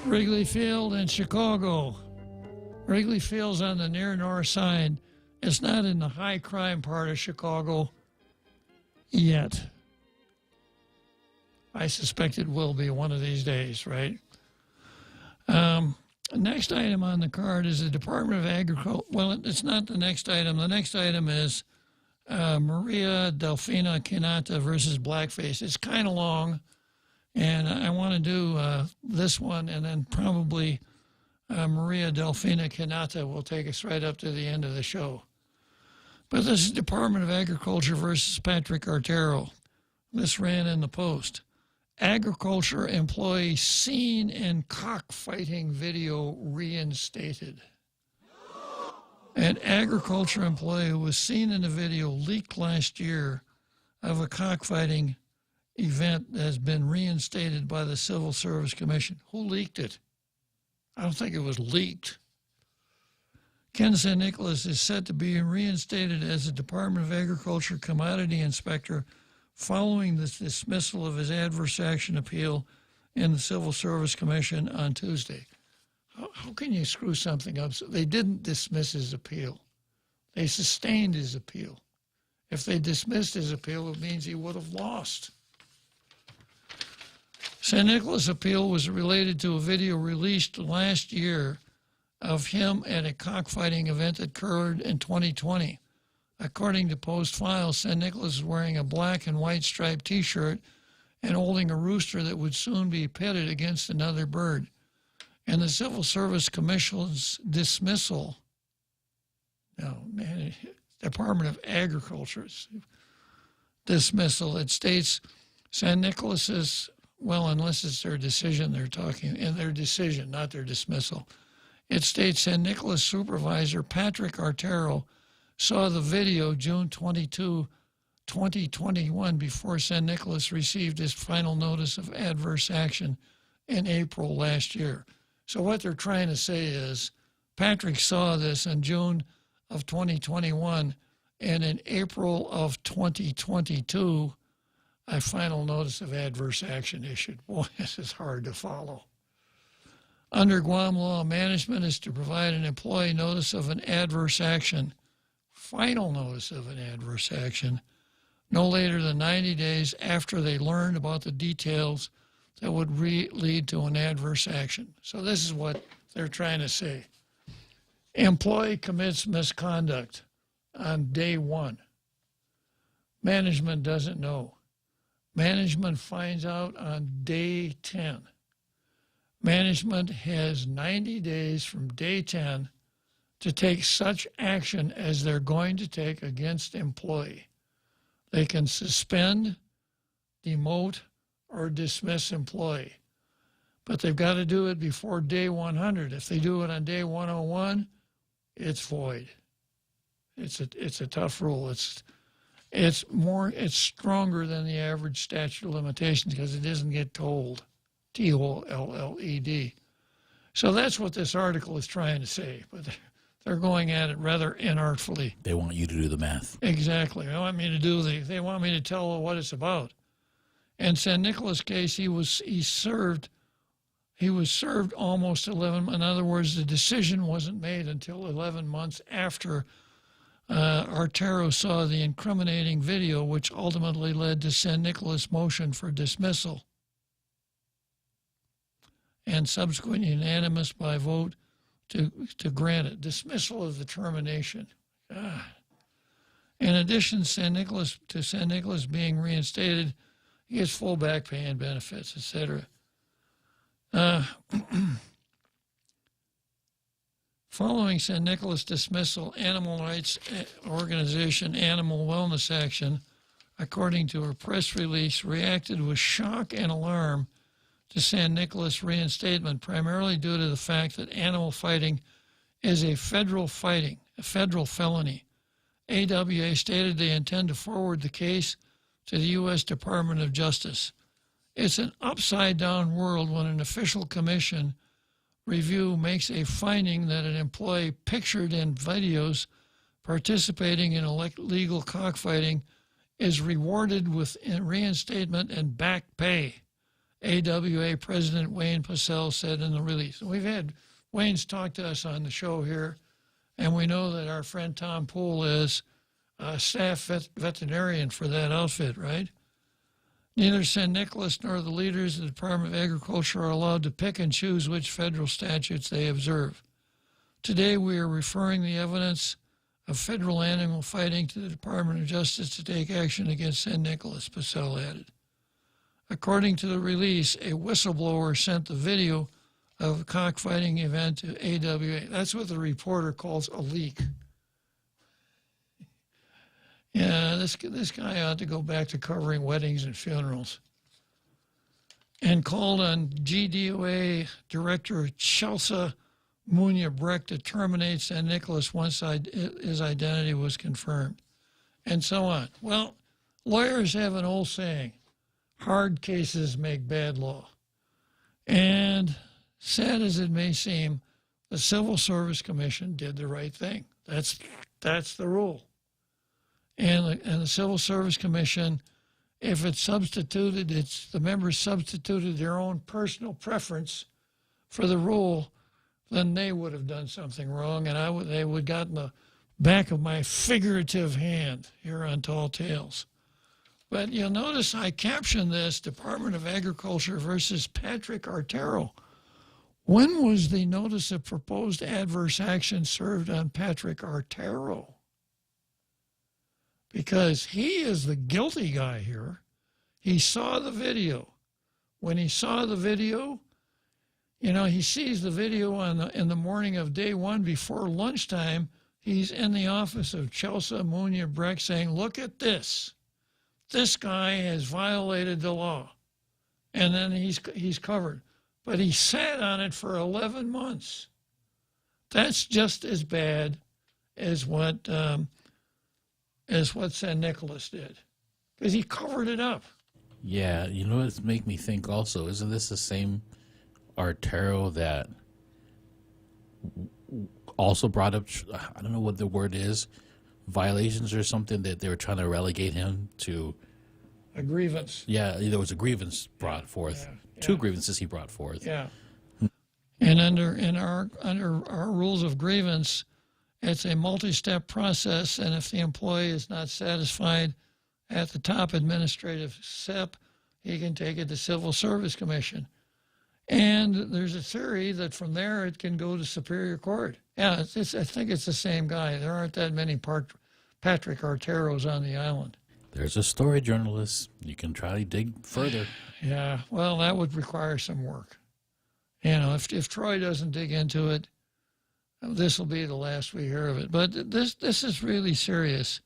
Wrigley Field in Chicago. Wrigley Field's on the near north side. It's not in the high crime part of Chicago yet. I suspect it will be one of these days, right? Next item on the card is the Department of Agriculture. Well, it's not the next item. The next item is Maria Delfina Quinata versus Blackface. It's kind of long, and I want to do this one, and then probably Maria Delfina Quinata will take us right up to the end of the show. But this is Department of Agriculture versus Patrick Artero. This ran in the Post. Agriculture employee seen in cockfighting video reinstated. An agriculture employee who was seen in a video leaked last year of a cockfighting event has been reinstated by the Civil Service Commission. Who leaked it? I don't think it was leaked. Ken St. Nicholas is set to be reinstated as a Department of Agriculture commodity inspector following the dismissal of his adverse action appeal in the Civil Service Commission on Tuesday. How can you screw something up? So they didn't dismiss his appeal. They sustained his appeal. If they dismissed his appeal, it means he would have lost. St. Nicholas' appeal was related to a video released last year of him at a cockfighting event that occurred in 2020. According to Post files, St. Nicholas is wearing a black and white striped T-shirt and holding a rooster that would soon be pitted against another bird. And the Civil Service Commission's dismissal, Department of Agriculture's dismissal, it states St. Nicholas's, well, unless it's their decision they're talking, in their decision, not their dismissal. It states St. Nicholas supervisor Patrick Artero saw the video June 22, 2021, before St. Nicholas received his final notice of adverse action in April last year. So what they're trying to say is Patrick saw this in June of 2021, and in April of 2022, a final notice of adverse action issued. Boy, this is hard to follow. Under Guam law, management is to provide an employee notice of an adverse action, final notice of an adverse action, no later than 90 days after they learned about the details that would lead to an adverse action. So this is what they're trying to say. Employee commits misconduct on day one. Management doesn't know. Management finds out on day 10. Management has 90 days from day 10 to take such action as they're going to take against employee. They can suspend, demote, or dismiss employee. But they've got to do it before day 100. If they do it on day 101, it's void. It's a tough rule. It's stronger than the average statute of limitations because it doesn't get told. TOLLED. So that's what this article is trying to say, but they're going at it rather inartfully. They want you to do the math. Exactly. They want me to tell what it's about. In San Nicolas case, he was served almost 11. In other words, the decision wasn't made until 11 months after Artero saw the incriminating video, which ultimately led to San Nicolas' motion for dismissal and subsequent unanimous by vote to grant it. Dismissal of the termination. In addition, San Nicolas being reinstated, he gets full back pay and benefits, etc. Following San Nicolas' dismissal, animal rights organization Animal Wellness Action, according to a press release, reacted with shock and alarm to San Nicolas' reinstatement, primarily due to the fact that animal fighting is a federal felony. AWA stated they intend to forward the case to the U.S. Department of Justice. It's an upside-down world when an official commission review makes a finding that an employee pictured in videos participating in illegal cockfighting is rewarded with reinstatement and back pay, AWA President Wayne Purcell said in the release. Wayne's talked to us on the show here, and we know that our friend Tom Poole is a staff veterinarian for that outfit, right? Neither San Nicolas nor the leaders of the Department of Agriculture are allowed to pick and choose which federal statutes they observe. Today, we are referring the evidence of federal animal fighting to the Department of Justice to take action against San Nicolas, Purcell added. According to the release, a whistleblower sent the video of a cockfighting event to AWA. That's what the reporter calls a leak. Yeah, this guy ought to go back to covering weddings and funerals. And called on GDOA Director Chelsea Munya-Breck to terminate San Nicolas once his identity was confirmed, and so on. Well, lawyers have an old saying, hard cases make bad law. And sad as it may seem, the Civil Service Commission did the right thing. That's the rule. And the Civil Service Commission, if it's substituted, the members substituted their own personal preference for the rule, then they would have done something wrong, and they would have gotten the back of my figurative hand here on Tall Tales. But you'll notice I captioned this Department of Agriculture versus Patrick Artero. When was the notice of proposed adverse action served on Patrick Artero? Because he is the guilty guy here. He saw the video. When he saw the video, he sees the video in the morning of day one before lunchtime. He's in the office of Chelsea Munya-Breck saying, look at this. This guy has violated the law. And then he's covered. But he sat on it for 11 months. That's just as bad as what San Nicolas did, because he covered it up. Yeah, you know what's make me think also, isn't this the same Artero that also brought up, I don't know what the word is, violations or something, that they were trying to relegate him to? A grievance. Yeah, there was a grievance brought forth. Yeah. Two grievances he brought forth. Yeah. And under our rules of grievance, it's a multi-step process, and if the employee is not satisfied at the top administrative step, he can take it to Civil Service Commission. And there's a theory that from there it can go to Superior Court. Yeah, I think it's the same guy. There aren't that many Patrick Arteros on the island. There's a story, journalist. You can try to dig further. Yeah, well, that would require some work. If Troy doesn't dig into it, this will be the last we hear of it. But this is really serious.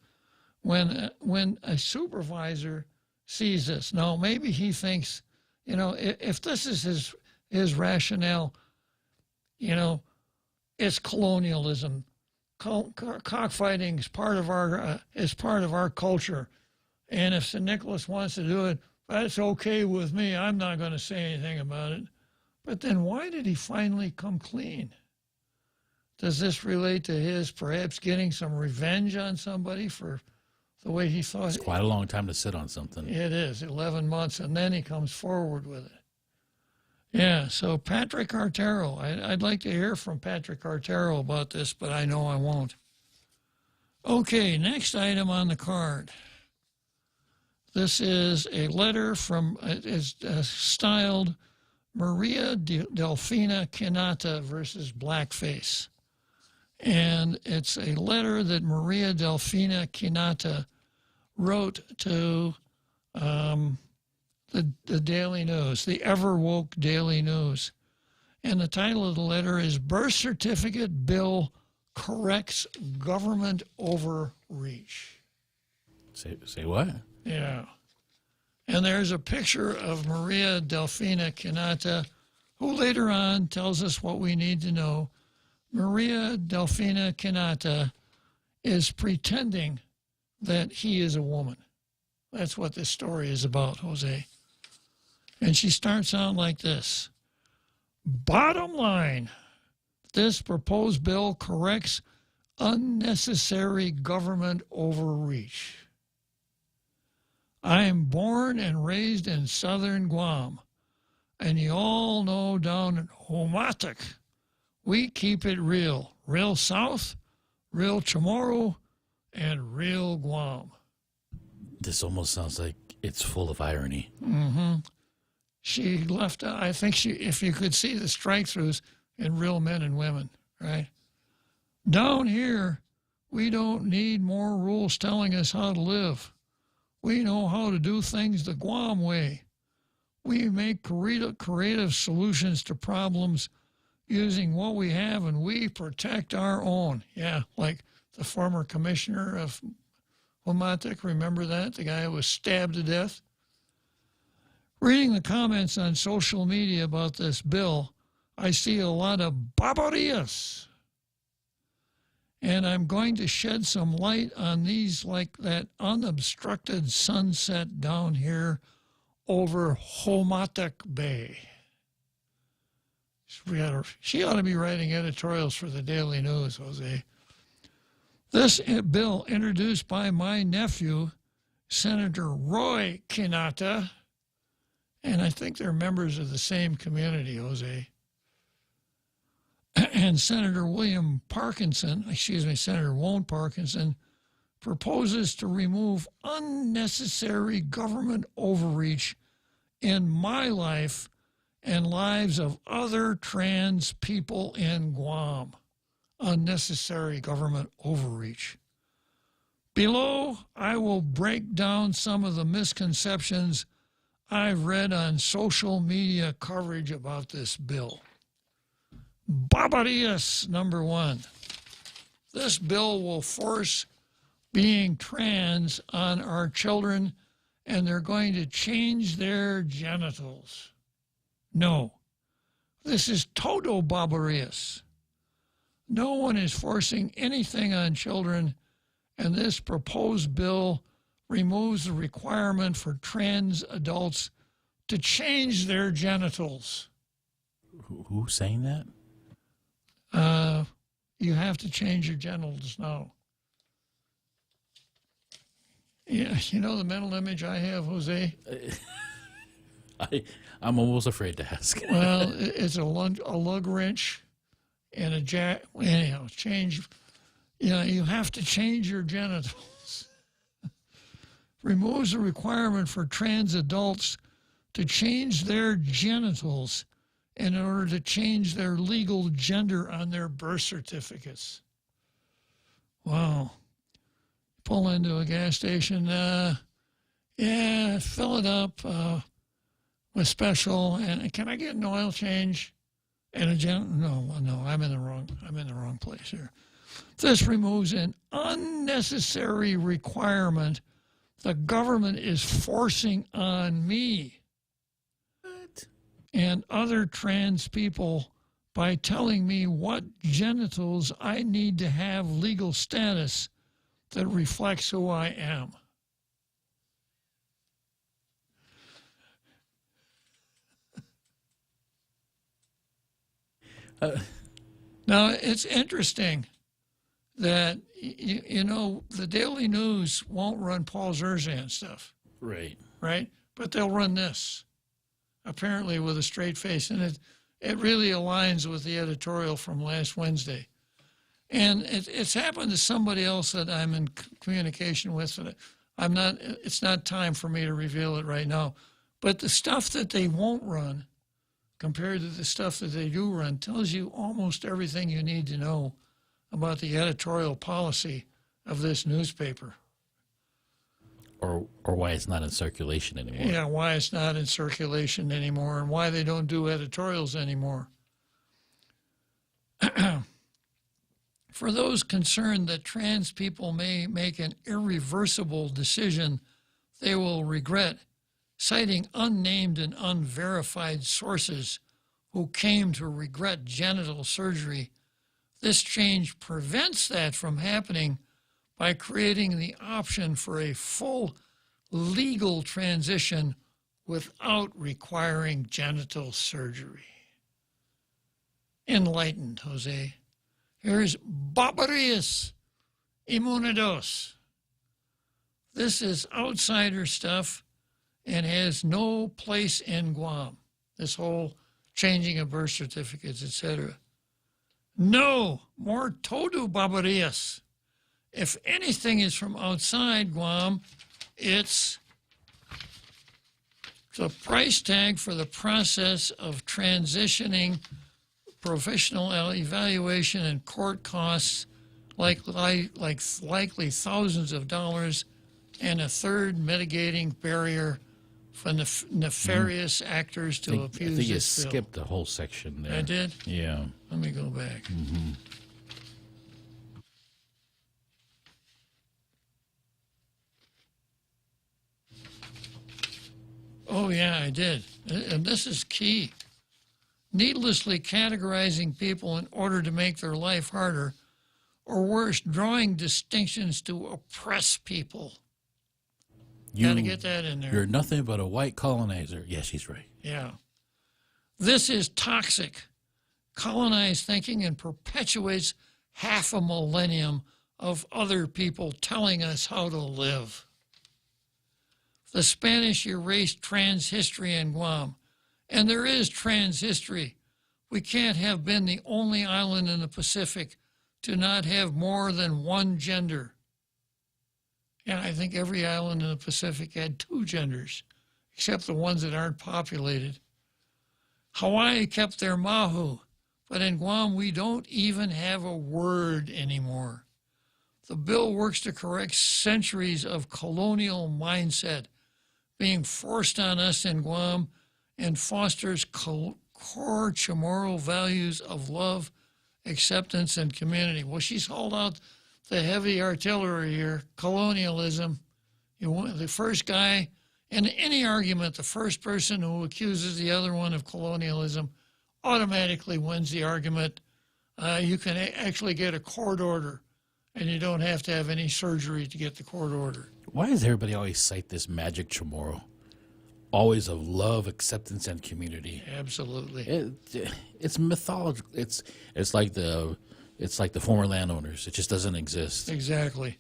When a supervisor sees this, now maybe he thinks You know, if this is his rationale, you know, it's colonialism. Cockfighting is part of our culture, and if St. Nicholas wants to do it, that's okay with me. I'm not going to say anything about it. But then why did he finally come clean? Does this relate to his perhaps getting some revenge on somebody for the way he thought? It's quite a long time to sit on something. It is, 11 months, and then he comes forward with it. Yeah, so Patrick Artero, I'd like to hear from Patrick Artero about this, but I know I won't. Okay, next item on the card. This is a letter from, it's styled Maria Delfina Quinata versus Blackface. And it's a letter that Maria Delfina Quinata wrote to the Daily News, the ever-woke Daily News. And the title of the letter is Birth Certificate Bill Corrects Government Overreach. Say what? Yeah. And there's a picture of Maria Delfina Quinata, who later on tells us what we need to know. Maria Delfina Quinata is pretending that he is a woman. That's what this story is about, Jose. And she starts out like this. Bottom line, this proposed bill corrects unnecessary government overreach. I am born and raised in southern Guam, and you all know down in Homatic, we keep it real. Real South, real Chamorro, and real Guam. This almost sounds like it's full of irony. Mm-hmm. She left, I think if you could see the strike-throughs in Real Men and Women, right? Down here, we don't need more rules telling us how to live. We know how to do things the Guam way. We make creative solutions to problems using what we have, and we protect our own. Yeah, like the former commissioner of Homatic, remember that? The guy who was stabbed to death? Reading the comments on social media about this bill, I see a lot of barbaridades. And I'm going to shed some light on these like that unobstructed sunset down here over Homatic Bay. She ought to be writing editorials for the Daily News, Jose. This bill, introduced by my nephew, Senator Roy Quinata, and I think they're members of the same community, Jose, and Senator Won't Parkinson, proposes to remove unnecessary government overreach in my life and lives of other trans people in Guam. Unnecessary government overreach. Below, I will break down some of the misconceptions I've read on social media coverage about this bill. Barbaridades, number one. This bill will force being trans on our children, and they're going to change their genitals. No, this is total barbaridades. No one is forcing anything on children, and this proposed bill removes the requirement for trans adults to change their genitals. Who's saying that? You have to change your genitals now. Yeah, you know the mental image I have, Jose? I'm almost afraid to ask. Well, it's a lug wrench and a jack. Anyhow, you have to change your genitals. Removes the requirement for trans adults to change their genitals in order to change their legal gender on their birth certificates. Wow. Pull into a gas station, fill it up with special, and can I get an oil change and a No, I'm in the wrong place here. This removes an unnecessary requirement the government is forcing on me. and other trans people by telling me what genitals I need to have legal status that reflects who I am. Now, it's interesting that, you know, the Daily News won't run Paul Zerzan stuff. Right. Right? But they'll run this, apparently with a straight face. And it really aligns with the editorial from last Wednesday. And it's happened to somebody else that I'm in communication with. It's not time for me to reveal it right now. But the stuff that they won't run compared to the stuff that they do run tells you almost everything you need to know about the editorial policy of this newspaper. Or why it's not in circulation anymore. Yeah, why it's not in circulation anymore and why they don't do editorials anymore. For those concerned that trans people may make an irreversible decision they will regret, citing unnamed and unverified sources who came to regret genital surgery, this change prevents that from happening by creating the option for a full legal transition without requiring genital surgery. Enlightened, Jose. Here's Barbarías Immunidos. This is outsider stuff and has no place in Guam. This whole changing of birth certificates, etc. No more todo barbarías. If anything is from outside Guam, it's the price tag for the process of transitioning, professional evaluation, and court costs, likely thousands of dollars, and a third mitigating barrier for nefarious actors to abuse I think you this bill. skipped the whole section there. I did? Yeah. Let me go back. Mm-hmm. Oh, yeah, I did. And this is key. Needlessly categorizing people in order to make their life harder, or worse, drawing distinctions to oppress people. Got to get that in there. You're nothing but a white colonizer. Yeah, she's right. Yeah. This is toxic, colonized thinking, and perpetuates half a millennium of other people telling us how to live. The Spanish erased trans history in Guam, and there is trans history. We can't have been the only island in the Pacific to not have more than one gender. Yeah, I think every island in the Pacific had two genders, except the ones that aren't populated. Hawaii kept their mahu, but in Guam we don't even have a word anymore. The bill works to correct centuries of colonial mindset being forced on us in Guam and fosters core Chamorro values of love, acceptance, and community. Well, she's hauled out the heavy artillery here, colonialism. You want the first guy, in any argument, the first person who accuses the other one of colonialism automatically wins the argument. You can actually get a court order, and you don't have to have any surgery to get the court order. Why does everybody always cite this magic Chamorro? Always of love, acceptance, and community. Absolutely. It's mythological. It's like the former landowners. It just doesn't exist. Exactly.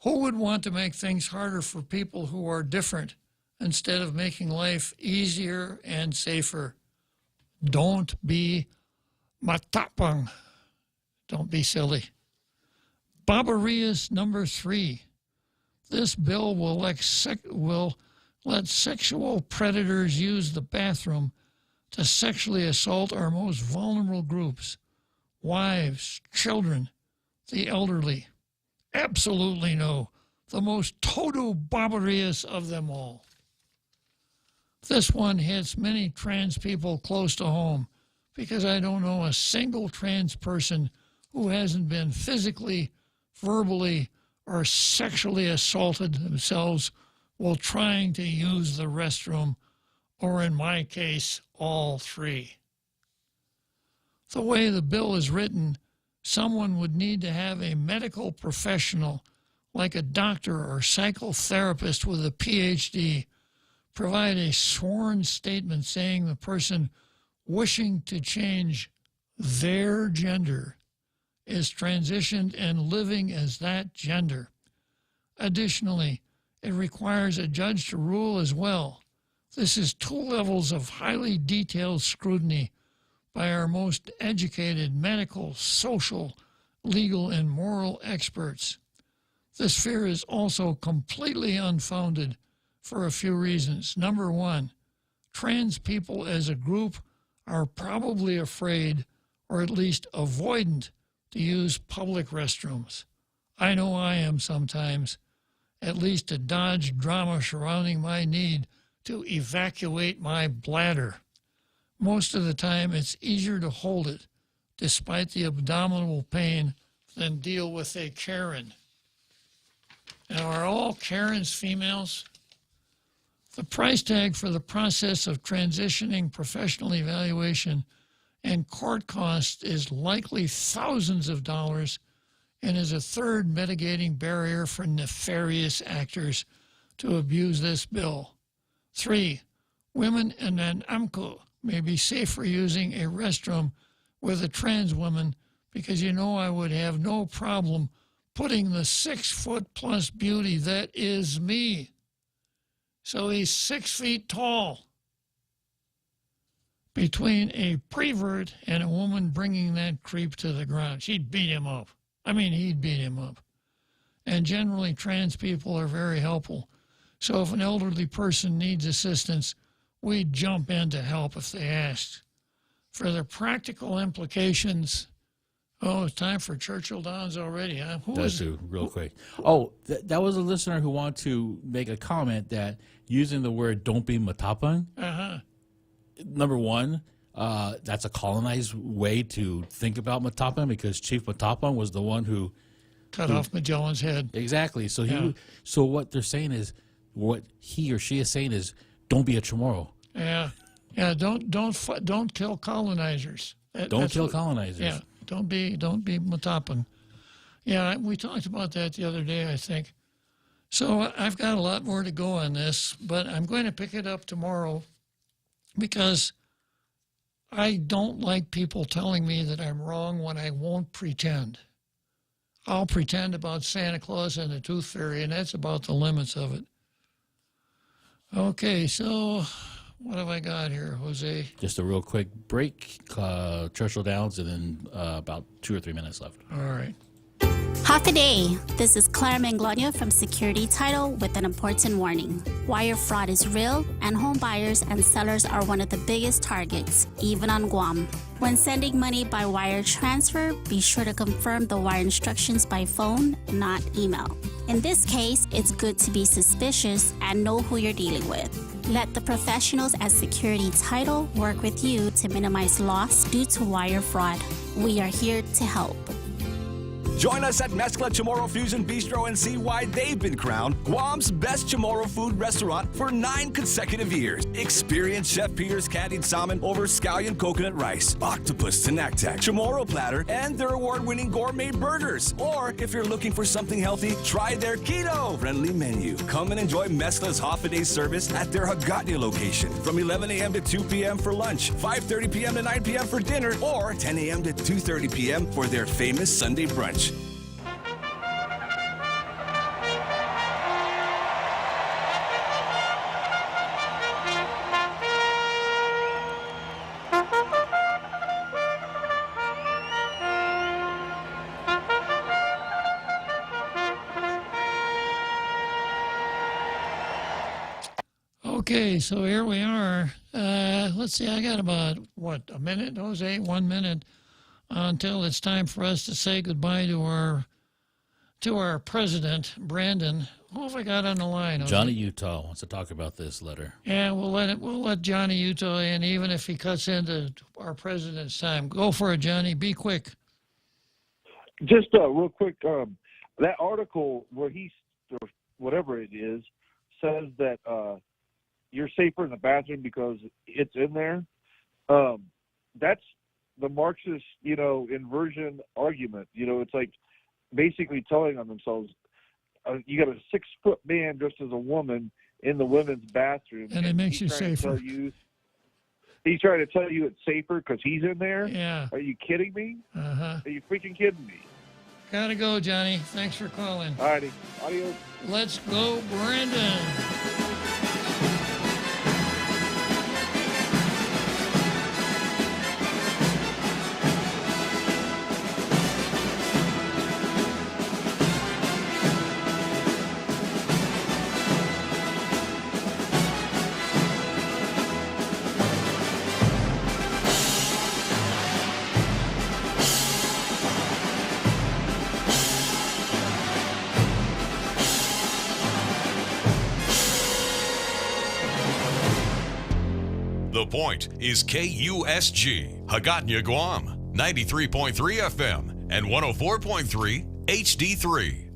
Who would want to make things harder for people who are different instead of making life easier and safer? Don't be matapang. Don't be silly. Barbarías number 3. This bill will let sexual predators use the bathroom to sexually assault our most vulnerable groups, wives, children, the elderly. Absolutely no. The most todo barbarías of them all. This one hits many trans people close to home because I don't know a single trans person who hasn't been physically, verbally, or sexually assaulted themselves while trying to use the restroom or in my case, all three. The way the bill is written, someone would need to have a medical professional like a doctor or psychotherapist with a PhD provide a sworn statement saying the person wishing to change their gender is transitioned and living as that gender. Additionally, it requires a judge to rule as well. This is 2 levels of highly detailed scrutiny by our most educated medical, social, legal, and moral experts. This fear is also completely unfounded for a few reasons. Number one, trans people as a group are probably afraid, or at least avoidant, to use public restrooms. I know I am sometimes, at least to dodge drama surrounding my need to evacuate my bladder. Most of the time, it's easier to hold it, despite the abdominal pain, than deal with a Karen. Now, are all Karens females? The price tag for the process of transitioning, professional evaluation, and court costs is likely thousands of dollars and is a third mitigating barrier for nefarious actors to abuse this bill. 3, women in an AMCO may be safer using a restroom with a trans woman because you know I would have no problem putting the 6-foot-plus beauty that is me. So he's 6 feet tall. Between a prevert and a woman bringing that creep to the ground. She'd beat him up. He'd beat him up. And generally, trans people are very helpful. So if an elderly person needs assistance, we'd jump in to help if they asked. For the practical implications, it's time for Churchill Downs already, huh? Real quick. Oh, that was a listener who wanted to make a comment that using the word "don't be matapang." Number one, that's a colonized way to think about Matapang because Chief Matapang was the one who cut off Magellan's head. Exactly. So so what they're saying is, what he or she is saying is, don't be a Chamorro. Yeah. Don't kill colonizers. Don't kill colonizers. Yeah. Don't be Matapang. Yeah, we talked about that the other day, I think. So I've got a lot more to go on this, but I'm going to pick it up tomorrow because I don't like people telling me that I'm wrong when I won't pretend. I'll pretend about Santa Claus and the Tooth Fairy, and that's about the limits of it. Okay, so what have I got here, Jose? Just a real quick break, Churchill Downs, and then about 2 or 3 minutes left. All right. Half a day. This is Clara Manglona from Security Title with an important warning. Wire fraud is real, and home buyers and sellers are one of the biggest targets, even on Guam. When sending money by wire transfer, be sure to confirm the wire instructions by phone, not email. In this case, it's good to be suspicious and know who you're dealing with. Let the professionals at Security Title work with you to minimize loss due to wire fraud. We are here to help. Join us at Mezcla Chamorro Fusion Bistro and see why they've been crowned Guam's best Chamorro food restaurant for 9 consecutive years. Experience Chef Peter's candied salmon over scallion coconut rice, octopus tinactac, Chamorro platter, and their award-winning gourmet burgers. Or if you're looking for something healthy, try their keto-friendly menu. Come and enjoy Mezcla's half-a-day service at their Hagåtña location from 11 a.m. to 2 p.m. for lunch, 5:30 p.m. to 9 p.m. for dinner, or 10 a.m. to 2:30 p.m. for their famous Sunday brunch. Okay, so here we are. Let's see, I got about, a minute, Jose? 1 minute until it's time for us to say goodbye to our president, Brandon. Who have I got on the line? Jose? Johnny Utah wants to talk about this letter. Yeah, we'll let Johnny Utah in, even if he cuts into our president's time. Go for it, Johnny. Be quick. Just real quick, that article where whatever it is, says that you're safer in the bathroom because it's in there. That's the Marxist, inversion argument. It's like basically telling on themselves, you got a 6-foot man dressed as a woman in the women's bathroom. And it makes you safer. He's trying to tell you it's safer because he's in there? Yeah. Are you kidding me? Uh-huh. Are you freaking kidding me? Gotta go, Johnny. Thanks for calling. All righty. Adios. Let's go, Brandon. The Point is KUSG, Hagåtña, Guam, 93.3 FM and 104.3 HD3.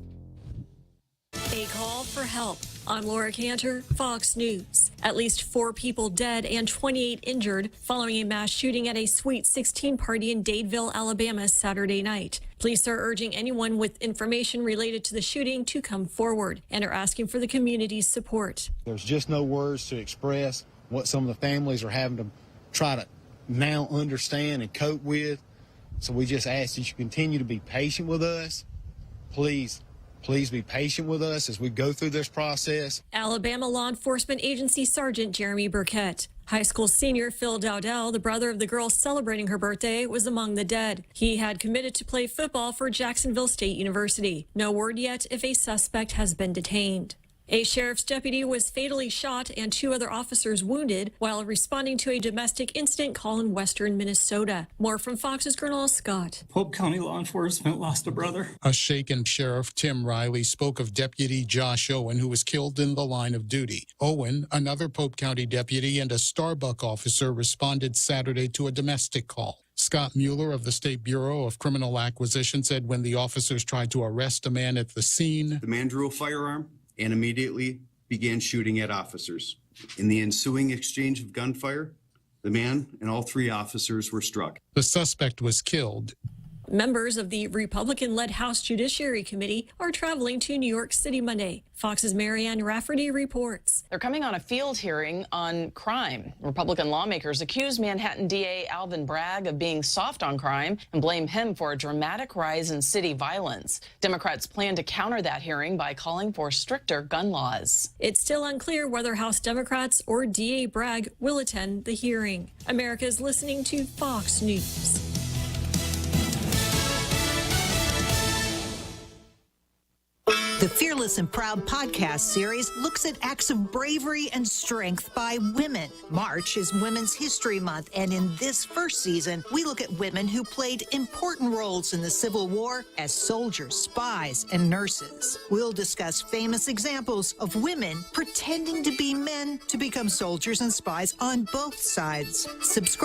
A call for help. I'm Laura Cantor, Fox News. At least 4 people dead and 28 injured following a mass shooting at a Sweet 16 party in Dadeville, Alabama Saturday night. Police are urging anyone with information related to the shooting to come forward and are asking for the community's support. There's just no words to express what some of the families are having to try to now understand and cope with. So we just ask that you continue to be patient with us. Please be patient with us as we go through this process. Alabama Law Enforcement Agency Sergeant Jeremy Burkett. High school senior Phil Dowdell, the brother of the girl celebrating her birthday, was among the dead. He had committed to play football for Jacksonville State University. No word yet if a suspect has been detained. A sheriff's deputy was fatally shot and 2 other officers wounded while responding to a domestic incident call in western Minnesota. More from Fox's Colonel Scott. Polk County law enforcement lost a brother. A shaken Sheriff Tim Riley spoke of Deputy Josh Owen, who was killed in the line of duty. Owen, another Pope County deputy, and a Starbuck officer responded Saturday to a domestic call. Scott Mueller of the State Bureau of Criminal Acquisition said when the officers tried to arrest a man at the scene, the man drew a firearm and immediately began shooting at officers. In the ensuing exchange of gunfire, the man and all 3 officers were struck. The suspect was killed. Members of the Republican-led House Judiciary Committee are traveling to New York City Monday. Fox's Marianne Rafferty reports. They're coming on a field hearing on crime. Republican lawmakers accuse Manhattan DA Alvin Bragg of being soft on crime and blame him for a dramatic rise in city violence. Democrats plan to counter that hearing by calling for stricter gun laws. It's still unclear whether House Democrats or DA Bragg will attend the hearing. America is listening to Fox News. The Fearless and Proud podcast series looks at acts of bravery and strength by women. March is Women's History Month, and in this first season, we look at women who played important roles in the Civil War as soldiers, spies, and nurses. We'll discuss famous examples of women pretending to be men to become soldiers and spies on both sides. Subscribe